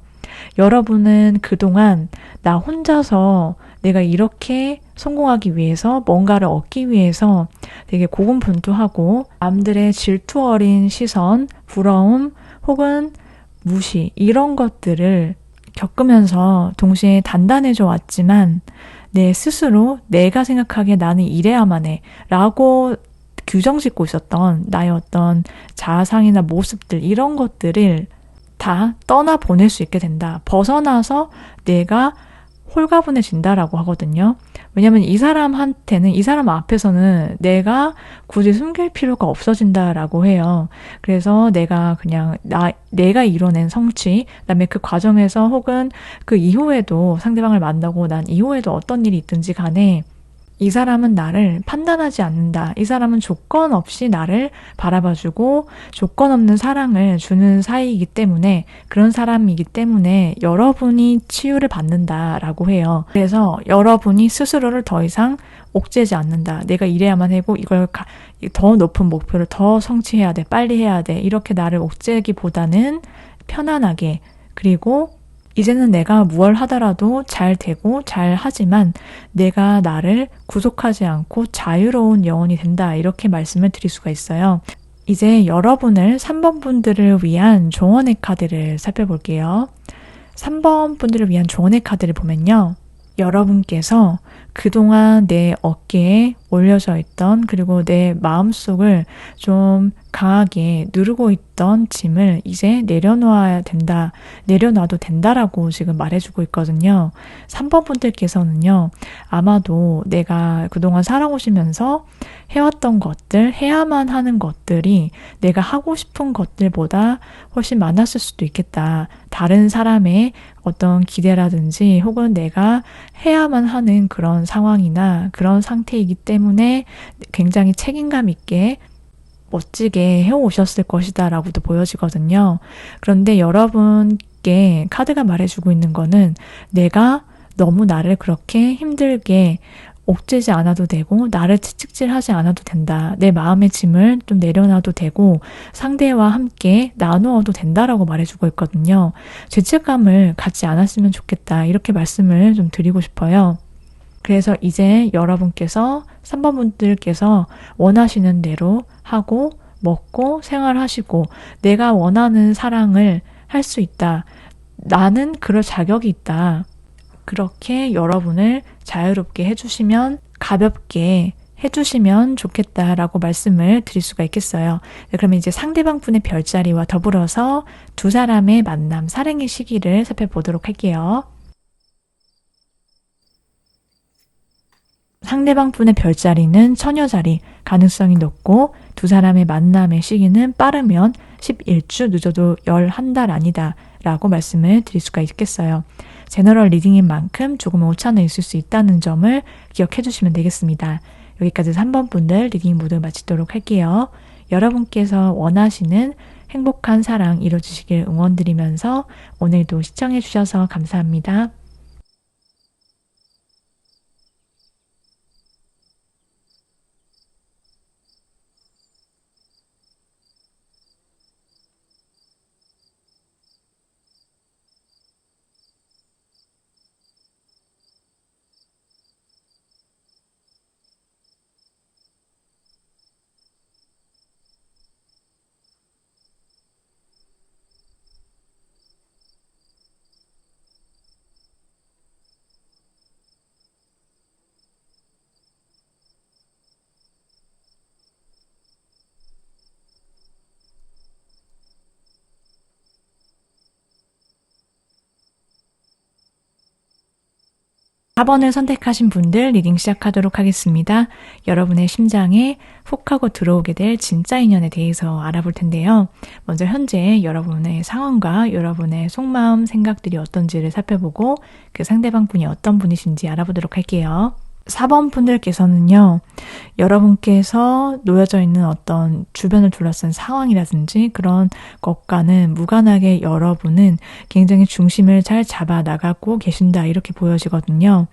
여러분은 그동안 나 혼자서 내가 이렇게 성공하기 위해서 뭔가를 얻기 위해서 되게 고군분투하고 남들의 질투 어린 시선, 부러움 혹은 무시 이런 것들을 겪으면서 동시에 단단해져 왔지만 내 스스로 내가 생각하기에 나는 이래야만 해 라고 규정 짓고 있었던 나의 어떤 자아상이나 모습들 이런 것들을 다 떠나보낼 수 있게 된다. 벗어나서 내가 홀가분해진다라고 하거든요. 왜냐면 이 사람 앞에서는 내가 굳이 숨길 필요가 없어진다라고 해요. 그래서 내가 그냥 내가 이뤄낸 성취, 그다음에 그 과정에서 혹은 그 이후에도 상대방을 만나고 난 이후에도 어떤 일이 있든지 간에 이 사람은 나를 판단하지 않는다. 이 사람은 조건 없이 나를 바라봐주고 조건 없는 사랑을 주는 사이이기 때문에 그런 사람이기 때문에 여러분이 치유를 받는다라고 해요. 그래서 여러분이 스스로를 더 이상 옥죄지 않는다. 내가 이래야만 하고 이걸 더 높은 목표를 더 성취해야 돼. 빨리 해야 돼. 이렇게 나를 옥죄기보다는 편안하게 그리고 이제는 내가 무얼 하더라도 잘 되고 잘 하지만 내가 나를 구속하지 않고 자유로운 영혼이 된다. 이렇게 말씀을 드릴 수가 있어요. 이제 여러분을 3번 분들을 위한 조언의 카드를 살펴볼게요. 3번 분들을 위한 조언의 카드를 보면요. 여러분께서 그동안 내 어깨에 올려져 있던 그리고 내 마음속을 좀 강하게 누르고 있던 짐을 이제 내려놔도 된다라고 지금 말해주고 있거든요. 3번 분들께서는요, 아마도 내가 그동안 살아오시면서 해왔던 것들, 해야만 하는 것들이 내가 하고 싶은 것들보다 훨씬 많았을 수도 있겠다. 다른 사람의 어떤 기대라든지 혹은 내가 해야만 하는 그런 상황이나 그런 상태이기 때문에 굉장히 책임감 있게 멋지게 해오셨을 것이다 라고도 보여지거든요. 그런데 여러분께 카드가 말해주고 있는 거는 내가 너무 나를 그렇게 힘들게 옥죄지 않아도 되고 나를 채찍질하지 않아도 된다. 내 마음의 짐을 좀 내려놔도 되고 상대와 함께 나누어도 된다라고 말해주고 있거든요. 죄책감을 갖지 않았으면 좋겠다. 이렇게 말씀을 좀 드리고 싶어요. 그래서 이제 여러분께서 3번 분들께서 원하시는 대로 하고 먹고 생활하시고 내가 원하는 사랑을 할 수 있다. 나는 그럴 자격이 있다. 그렇게 여러분을 자유롭게 해주시면 가볍게 해주시면 좋겠다라고 말씀을 드릴 수가 있겠어요. 그러면 이제 상대방 분의 별자리와 더불어서 두 사람의 만남, 사랑의 시기를 살펴보도록 할게요. 상대방 분의 별자리는 처녀자리, 가능성이 높고 두 사람의 만남의 시기는 빠르면 11주, 늦어도 11달 아니다 라고 말씀을 드릴 수가 있겠어요. 제너럴 리딩인 만큼 조금은 오차는 있을 수 있다는 점을 기억해 주시면 되겠습니다. 여기까지 3번 분들 리딩 모두 마치도록 할게요. 여러분께서 원하시는 행복한 사랑 이루어지시길 응원드리면서 오늘도 시청해 주셔서 감사합니다. 4번을 선택하신 분들 리딩 시작하도록 하겠습니다. 여러분의 심장에 훅 하고 들어오게 될 진짜 인연에 대해서 알아볼 텐데요. 먼저 현재 여러분의 상황과 여러분의 속마음, 생각들이 어떤지를 살펴보고 그 상대방 분이 어떤 분이신지 알아보도록 할게요. 4번 분들께서는요, 여러분께서 놓여져 있는 어떤 주변을 둘러싼 상황이라든지 그런 것과는 무관하게 여러분은 굉장히 중심을 잘 잡아 나가고 계신다 이렇게 보여지거든요.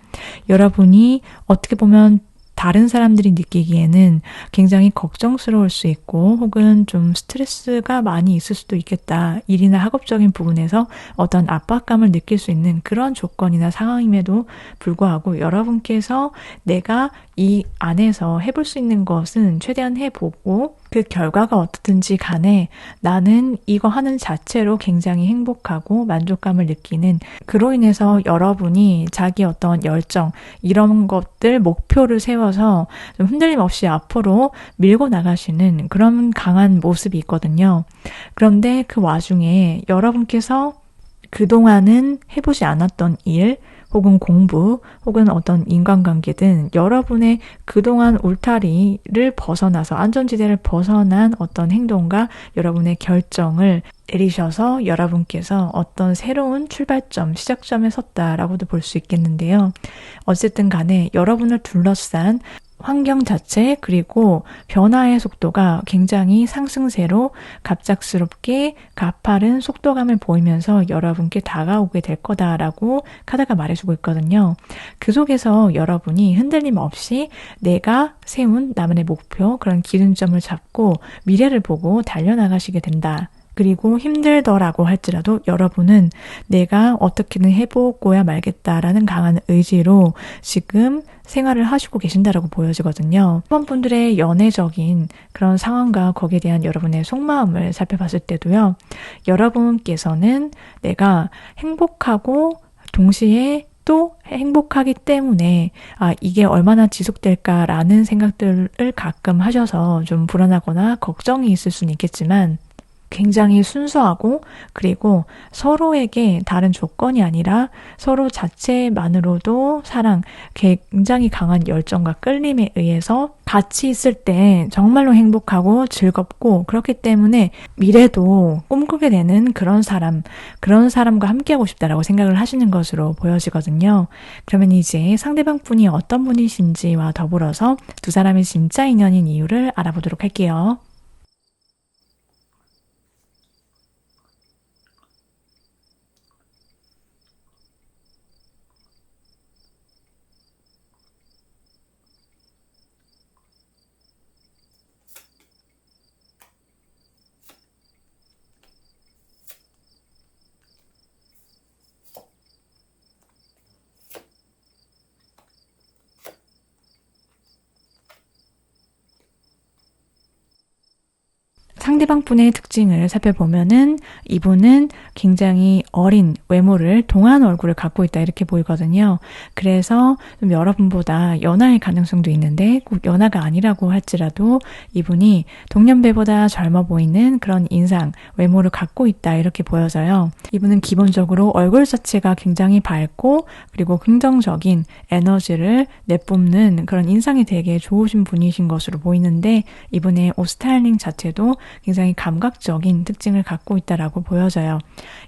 여러분이 어떻게 보면 다른 사람들이 느끼기에는 굉장히 걱정스러울 수 있고 혹은 좀 스트레스가 많이 있을 수도 있겠다. 일이나 학업적인 부분에서 어떤 압박감을 느낄 수 있는 그런 조건이나 상황임에도 불구하고 여러분께서 내가 이 안에서 해볼 수 있는 것은 최대한 해보고 그 결과가 어떻든지 간에 나는 이거 하는 자체로 굉장히 행복하고 만족감을 느끼는 그로 인해서 여러분이 자기 어떤 열정 이런 것들 목표를 세워서 좀 흔들림 없이 앞으로 밀고 나가시는 그런 강한 모습이 있거든요. 그런데 그 와중에 여러분께서 그동안은 해보지 않았던 일 혹은 공부 혹은 어떤 인간관계든 여러분의 그동안 울타리를 벗어나서 안전지대를 벗어난 어떤 행동과 여러분의 결정을 내리셔서 여러분께서 어떤 새로운 출발점, 시작점에 섰다라고도 볼 수 있겠는데요. 어쨌든 간에 여러분을 둘러싼 환경 자체 그리고 변화의 속도가 굉장히 상승세로 갑작스럽게 가파른 속도감을 보이면서 여러분께 다가오게 될 거다라고 카드가 말해주고 있거든요. 그 속에서 여러분이 흔들림 없이 내가 세운 나만의 목표 그런 기준점을 잡고 미래를 보고 달려나가시게 된다. 그리고 힘들더라고 할지라도 여러분은 내가 어떻게든 해보고야 말겠다라는 강한 의지로 지금 생활을 하시고 계신다라고 보여지거든요. 이번 분들의 연애적인 그런 상황과 거기에 대한 여러분의 속마음을 살펴봤을 때도요. 여러분께서는 내가 행복하고 동시에 또 행복하기 때문에 이게 얼마나 지속될까라는 생각들을 가끔 하셔서 좀 불안하거나 걱정이 있을 수는 있겠지만 굉장히 순수하고 그리고 서로에게 다른 조건이 아니라 서로 자체만으로도 사랑, 굉장히 강한 열정과 끌림에 의해서 같이 있을 때 정말로 행복하고 즐겁고 그렇기 때문에 미래도 꿈꾸게 되는 그런 사람과 함께하고 싶다라고 생각을 하시는 것으로 보여지거든요. 그러면 이제 상대방 분이 어떤 분이신지와 더불어서 두 사람의 진짜 인연인 이유를 알아보도록 할게요. 상대방 분의 특징을 살펴보면은 이분은 굉장히 어린 외모를 동안 얼굴을 갖고 있다 이렇게 보이거든요. 그래서 좀 여러분보다 연하일 가능성도 있는데 꼭 연하가 아니라고 할지라도 이분이 동년배보다 젊어 보이는 그런 인상, 외모를 갖고 있다 이렇게 보여져요. 이분은 기본적으로 얼굴 자체가 굉장히 밝고 그리고 긍정적인 에너지를 내뿜는 그런 인상이 되게 좋으신 분이신 것으로 보이는데 이분의 옷 스타일링 자체도 굉장히 감각적인 특징을 갖고 있다라고 보여져요.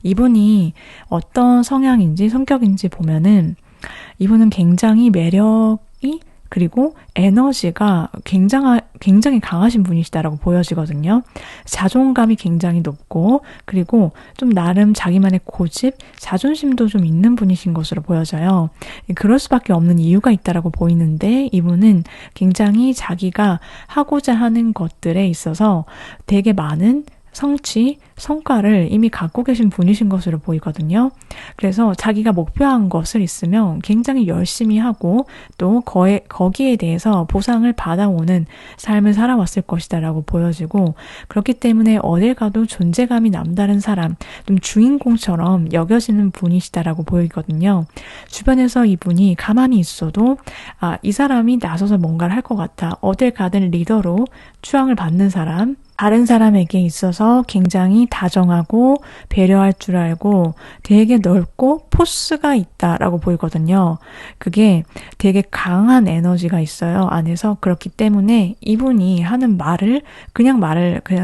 이분이 어떤 성향인지 성격인지 보면은 이분은 굉장히 매력이 그리고 에너지가 굉장히 강하신 분이시다라고 보여지거든요. 자존감이 굉장히 높고 그리고 좀 나름 자기만의 고집, 자존심도 좀 있는 분이신 것으로 보여져요. 그럴 수밖에 없는 이유가 있다라고 보이는데 이분은 굉장히 자기가 하고자 하는 것들에 있어서 되게 많은 성취, 성과를 이미 갖고 계신 분이신 것으로 보이거든요. 그래서 자기가 목표한 것을 있으면 굉장히 열심히 하고 또 거기에 대해서 보상을 받아오는 삶을 살아왔을 것이다 라고 보여지고 그렇기 때문에 어딜 가도 존재감이 남다른 사람, 좀 주인공처럼 여겨지는 분이시다라고 보이거든요. 주변에서 이분이 가만히 있어도 이 사람이 나서서 뭔가를 할 것 같아. 어딜 가든 리더로 추앙을 받는 사람, 다른 사람에게 있어서 굉장히 다정하고 배려할 줄 알고 되게 넓고 포스가 있다라고 보이거든요. 그게 되게 강한 에너지가 있어요. 안에서. 그렇기 때문에 이분이 하는 그냥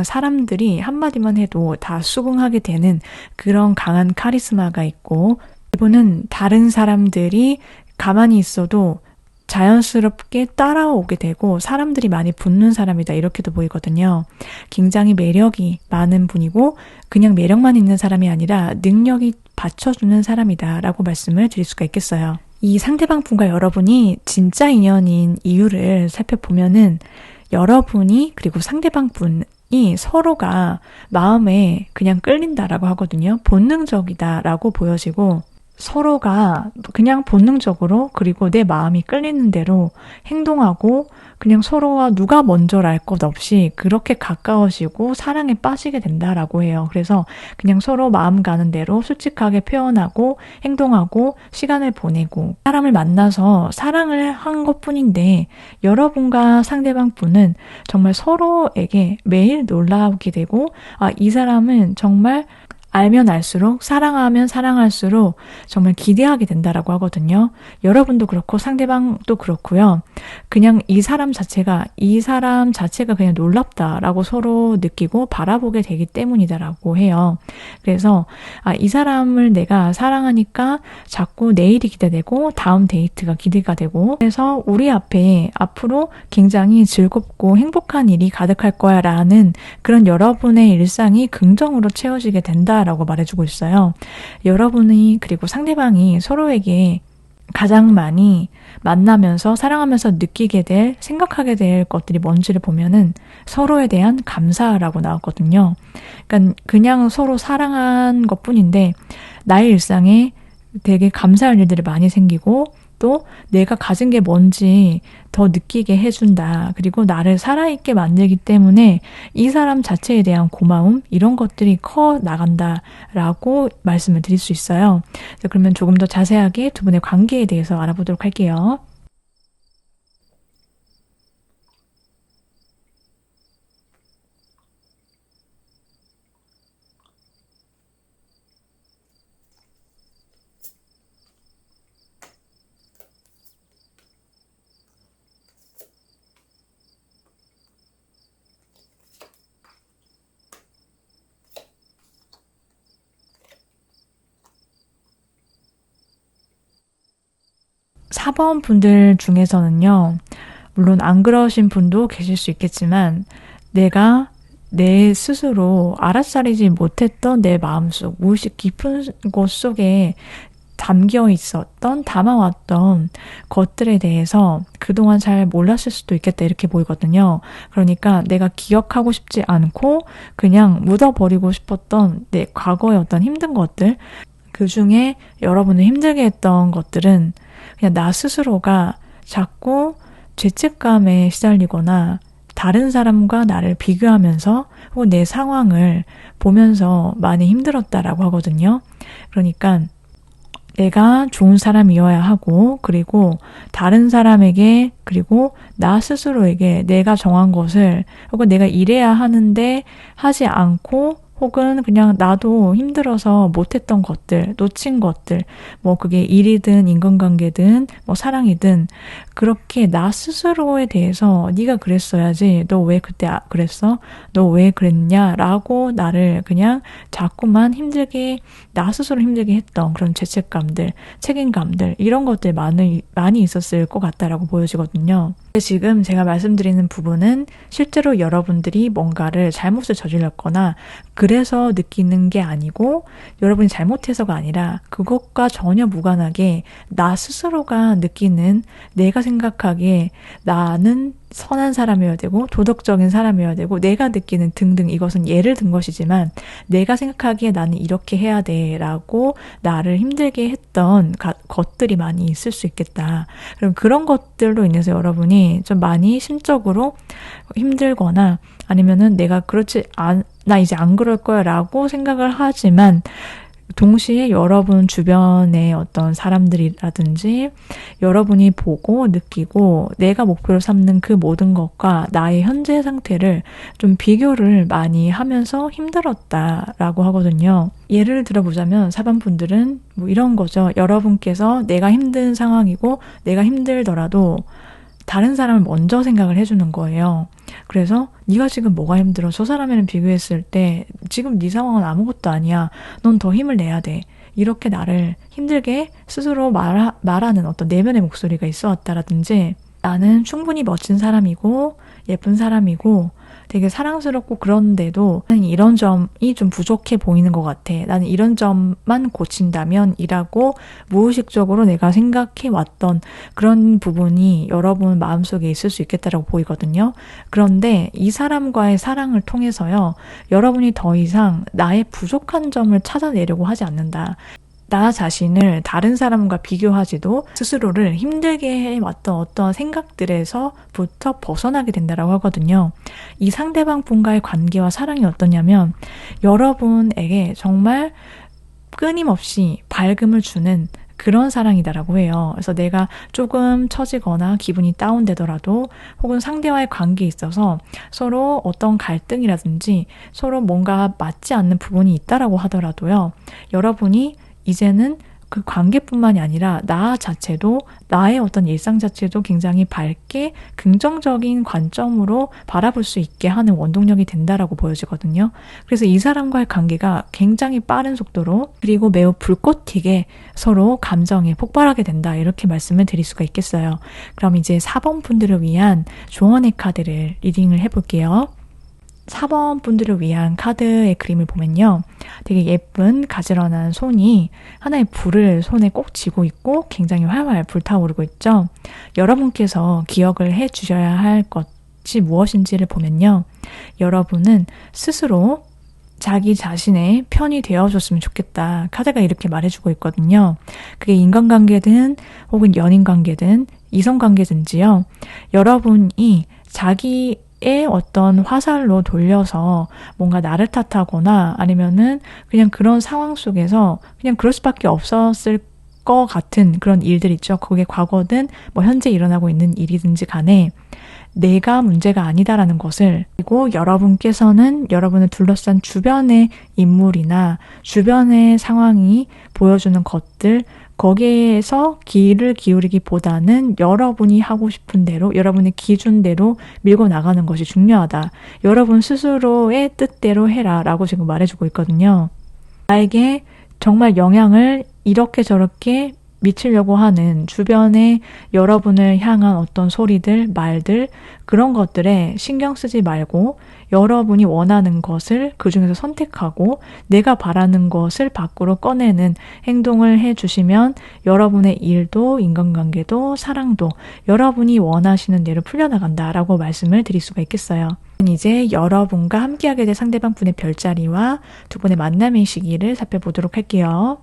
사람들이 한마디만 해도 다 수긍하게 되는 그런 강한 카리스마가 있고 이분은 다른 사람들이 가만히 있어도 자연스럽게 따라오게 되고 사람들이 많이 붙는 사람이다 이렇게도 보이거든요. 굉장히 매력이 많은 분이고 그냥 매력만 있는 사람이 아니라 능력이 받쳐주는 사람이다 라고 말씀을 드릴 수가 있겠어요. 이 상대방 분과 여러분이 진짜 인연인 이유를 살펴보면은 여러분이 그리고 상대방 분이 서로가 마음에 그냥 끌린다라고 하거든요. 본능적이다라고 보여지고 서로가 그냥 본능적으로 그리고 내 마음이 끌리는 대로 행동하고 그냥 서로가 누가 먼저랄 것 없이 그렇게 가까워지고 사랑에 빠지게 된다라고 해요. 그래서 그냥 서로 마음 가는 대로 솔직하게 표현하고 행동하고 시간을 보내고 사람을 만나서 사랑을 한 것뿐인데 여러분과 상대방 분은 정말 서로에게 매일 놀라게 되고 이 사람은 정말 알면 알수록 사랑하면 사랑할수록 정말 기대하게 된다라고 하거든요. 여러분도 그렇고 상대방도 그렇고요. 그냥 이 사람 자체가 그냥 놀랍다라고 서로 느끼고 바라보게 되기 때문이다라고 해요. 그래서 이 사람을 내가 사랑하니까 자꾸 내일이 기대되고 다음 데이트가 기대가 되고 그래서 우리 앞에 앞으로 굉장히 즐겁고 행복한 일이 가득할 거야 라는 그런 여러분의 일상이 긍정으로 채워지게 된다 라고 말해주고 있어요. 여러분이 그리고 상대방이 서로에게 가장 많이 만나면서 사랑하면서 생각하게 될 것들이 뭔지를 보면은 서로에 대한 감사라고 나왔거든요. 그러니까 그냥 서로 사랑한 것뿐인데 나의 일상에 되게 감사할 일들이 많이 생기고 또 내가 가진 게 뭔지 더 느끼게 해준다. 그리고 나를 살아있게 만들기 때문에 이 사람 자체에 대한 고마움 이런 것들이 커 나간다라고 말씀을 드릴 수 있어요. 그러면 조금 더 자세하게 두 분의 관계에 대해서 알아보도록 할게요. 4번 분들 중에서는요, 물론 안 그러신 분도 계실 수 있겠지만, 내가 내 스스로 알아차리지 못했던 내 마음속, 무의식 깊은 곳 속에 담아왔던 것들에 대해서 그동안 잘 몰랐을 수도 있겠다 이렇게 보이거든요. 그러니까 내가 기억하고 싶지 않고 그냥 묻어버리고 싶었던 내 과거의 어떤 힘든 것들, 그 중에 여러분을 힘들게 했던 것들은 그냥 나 스스로가 자꾸 죄책감에 시달리거나 다른 사람과 나를 비교하면서 혹은 내 상황을 보면서 많이 힘들었다라고 하거든요. 그러니까 내가 좋은 사람이어야 하고, 그리고 다른 사람에게, 그리고 나 스스로에게 내가 정한 것을, 혹은 내가 이래야 하는데 하지 않고, 혹은 그냥 나도 힘들어서 못했던 것들, 놓친 것들, 뭐 그게 일이든 인간관계든 뭐 사랑이든 그렇게 나 스스로에 대해서 네가 그랬어야지, 너 왜 그때 그랬어? 너 왜 그랬냐라고 나를 그냥 자꾸만 힘들게, 나 스스로 힘들게 했던 그런 죄책감들, 책임감들, 이런 것들 많이 있었을 것 같다라고 보여지거든요. 지금 제가 말씀드리는 부분은 실제로 여러분들이 뭔가를 잘못을 저질렀거나 그래서 느끼는 게 아니고, 여러분이 잘못해서가 아니라 그것과 전혀 무관하게 나 스스로가 느끼는, 내가 생각하기에 나는 선한 사람이어야 되고 도덕적인 사람이어야 되고 내가 느끼는 등등, 이것은 예를 든 것이지만 내가 생각하기에 나는 이렇게 해야 돼 라고 나를 힘들게 했던 것들이 많이 있을 수 있겠다. 그럼 그런 것들로 인해서 여러분이 좀 많이 심적으로 힘들거나, 아니면은 내가 나 이제 안 그럴 거야 라고 생각을 하지만 동시에 여러분 주변의 어떤 사람들이라든지 여러분이 보고 느끼고 내가 목표로 삼는 그 모든 것과 나의 현재 상태를 좀 비교를 많이 하면서 힘들었다라고 하거든요. 예를 들어보자면 사반분들은 뭐 이런 거죠. 여러분께서 내가 힘든 상황이고 내가 힘들더라도 다른 사람을 먼저 생각을 해주는 거예요. 그래서 네가 지금 뭐가 힘들어? 저 사람이랑 비교했을 때 지금 네 상황은 아무것도 아니야. 넌 더 힘을 내야 돼. 이렇게 나를 힘들게 스스로 말하는 어떤 내면의 목소리가 있어 왔다라든지, 나는 충분히 멋진 사람이고 예쁜 사람이고 되게 사랑스럽고 그런데도 나는 이런 점이 좀 부족해 보이는 것 같아. 나는 이런 점만 고친다면 이라고 무의식적으로 내가 생각해 왔던 그런 부분이 여러분 마음속에 있을 수 있겠다라고 보이거든요. 그런데 이 사람과의 사랑을 통해서요, 여러분이 더 이상 나의 부족한 점을 찾아내려고 하지 않는다. 나 자신을 다른 사람과 비교하지도 스스로를 힘들게 해왔던 어떤 생각들에서부터 벗어나게 된다고 하거든요. 이 상대방 분과의 관계와 사랑이 어떠냐면 여러분에게 정말 끊임없이 밝음을 주는 그런 사랑이다라고 해요. 그래서 내가 조금 처지거나 기분이 다운되더라도, 혹은 상대와의 관계에 있어서 서로 어떤 갈등이라든지 서로 뭔가 맞지 않는 부분이 있다라고 하더라도요, 여러분이 이제는 그 관계뿐만이 아니라 나 자체도, 나의 어떤 일상 자체도 굉장히 밝게 긍정적인 관점으로 바라볼 수 있게 하는 원동력이 된다라고 보여지거든요. 그래서 이 사람과의 관계가 굉장히 빠른 속도로, 그리고 매우 불꽃 튀게 서로 감정에 폭발하게 된다, 이렇게 말씀을 드릴 수가 있겠어요. 그럼 이제 4번 분들을 위한 조언의 카드를 리딩을 해볼게요. 4번 분들을 위한 카드의 그림을 보면요, 되게 예쁜 가지런한 손이 하나의 불을 손에 꼭 쥐고 있고 굉장히 활활 불타오르고 있죠. 여러분께서 기억을 해 주셔야 할 것이 무엇인지를 보면요, 여러분은 스스로 자기 자신의 편이 되어줬으면 좋겠다, 카드가 이렇게 말해주고 있거든요. 그게 인간관계든 혹은 연인관계든 이성관계든지요, 여러분이 자기의 어떤 화살로 돌려서 뭔가 나를 탓하거나 아니면은 그냥 그런 상황 속에서 그냥 그럴 수밖에 없었을 것 같은 그런 일들 있죠. 그게 과거든 뭐 현재 일어나고 있는 일이든지 간에 내가 문제가 아니다라는 것을, 그리고 여러분께서는 여러분을 둘러싼 주변의 인물이나 주변의 상황이 보여주는 것들, 거기에서 귀를 기울이기보다는 여러분이 하고 싶은 대로, 여러분의 기준대로 밀고 나가는 것이 중요하다. 여러분 스스로의 뜻대로 해라 라고 지금 말해주고 있거든요. 나에게 정말 영향을 이렇게 저렇게 미치려고 하는 주변에 여러분을 향한 어떤 소리들, 말들, 그런 것들에 신경 쓰지 말고 여러분이 원하는 것을 그 중에서 선택하고 내가 바라는 것을 밖으로 꺼내는 행동을 해주시면 여러분의 일도 인간관계도 사랑도 여러분이 원하시는 대로 풀려나간다라고 말씀을 드릴 수가 있겠어요. 이제 여러분과 함께하게 될 상대방 분의 별자리와 두 분의 만남의 시기를 살펴보도록 할게요.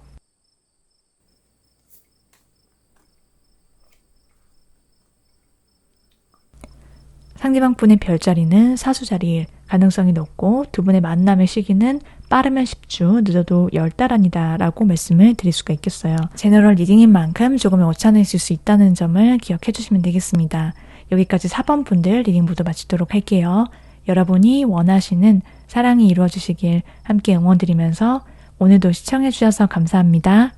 상대방 분의 별자리는 사수자리일 가능성이 높고 두 분의 만남의 시기는 빠르면 10주, 늦어도 10달 아니다 라고 말씀을 드릴 수가 있겠어요. 제너럴 리딩인 만큼 조금의 오차는 있을 수 있다는 점을 기억해 주시면 되겠습니다. 여기까지 4번 분들 리딩 모두 마치도록 할게요. 여러분이 원하시는 사랑이 이루어지시길 함께 응원드리면서 오늘도 시청해 주셔서 감사합니다.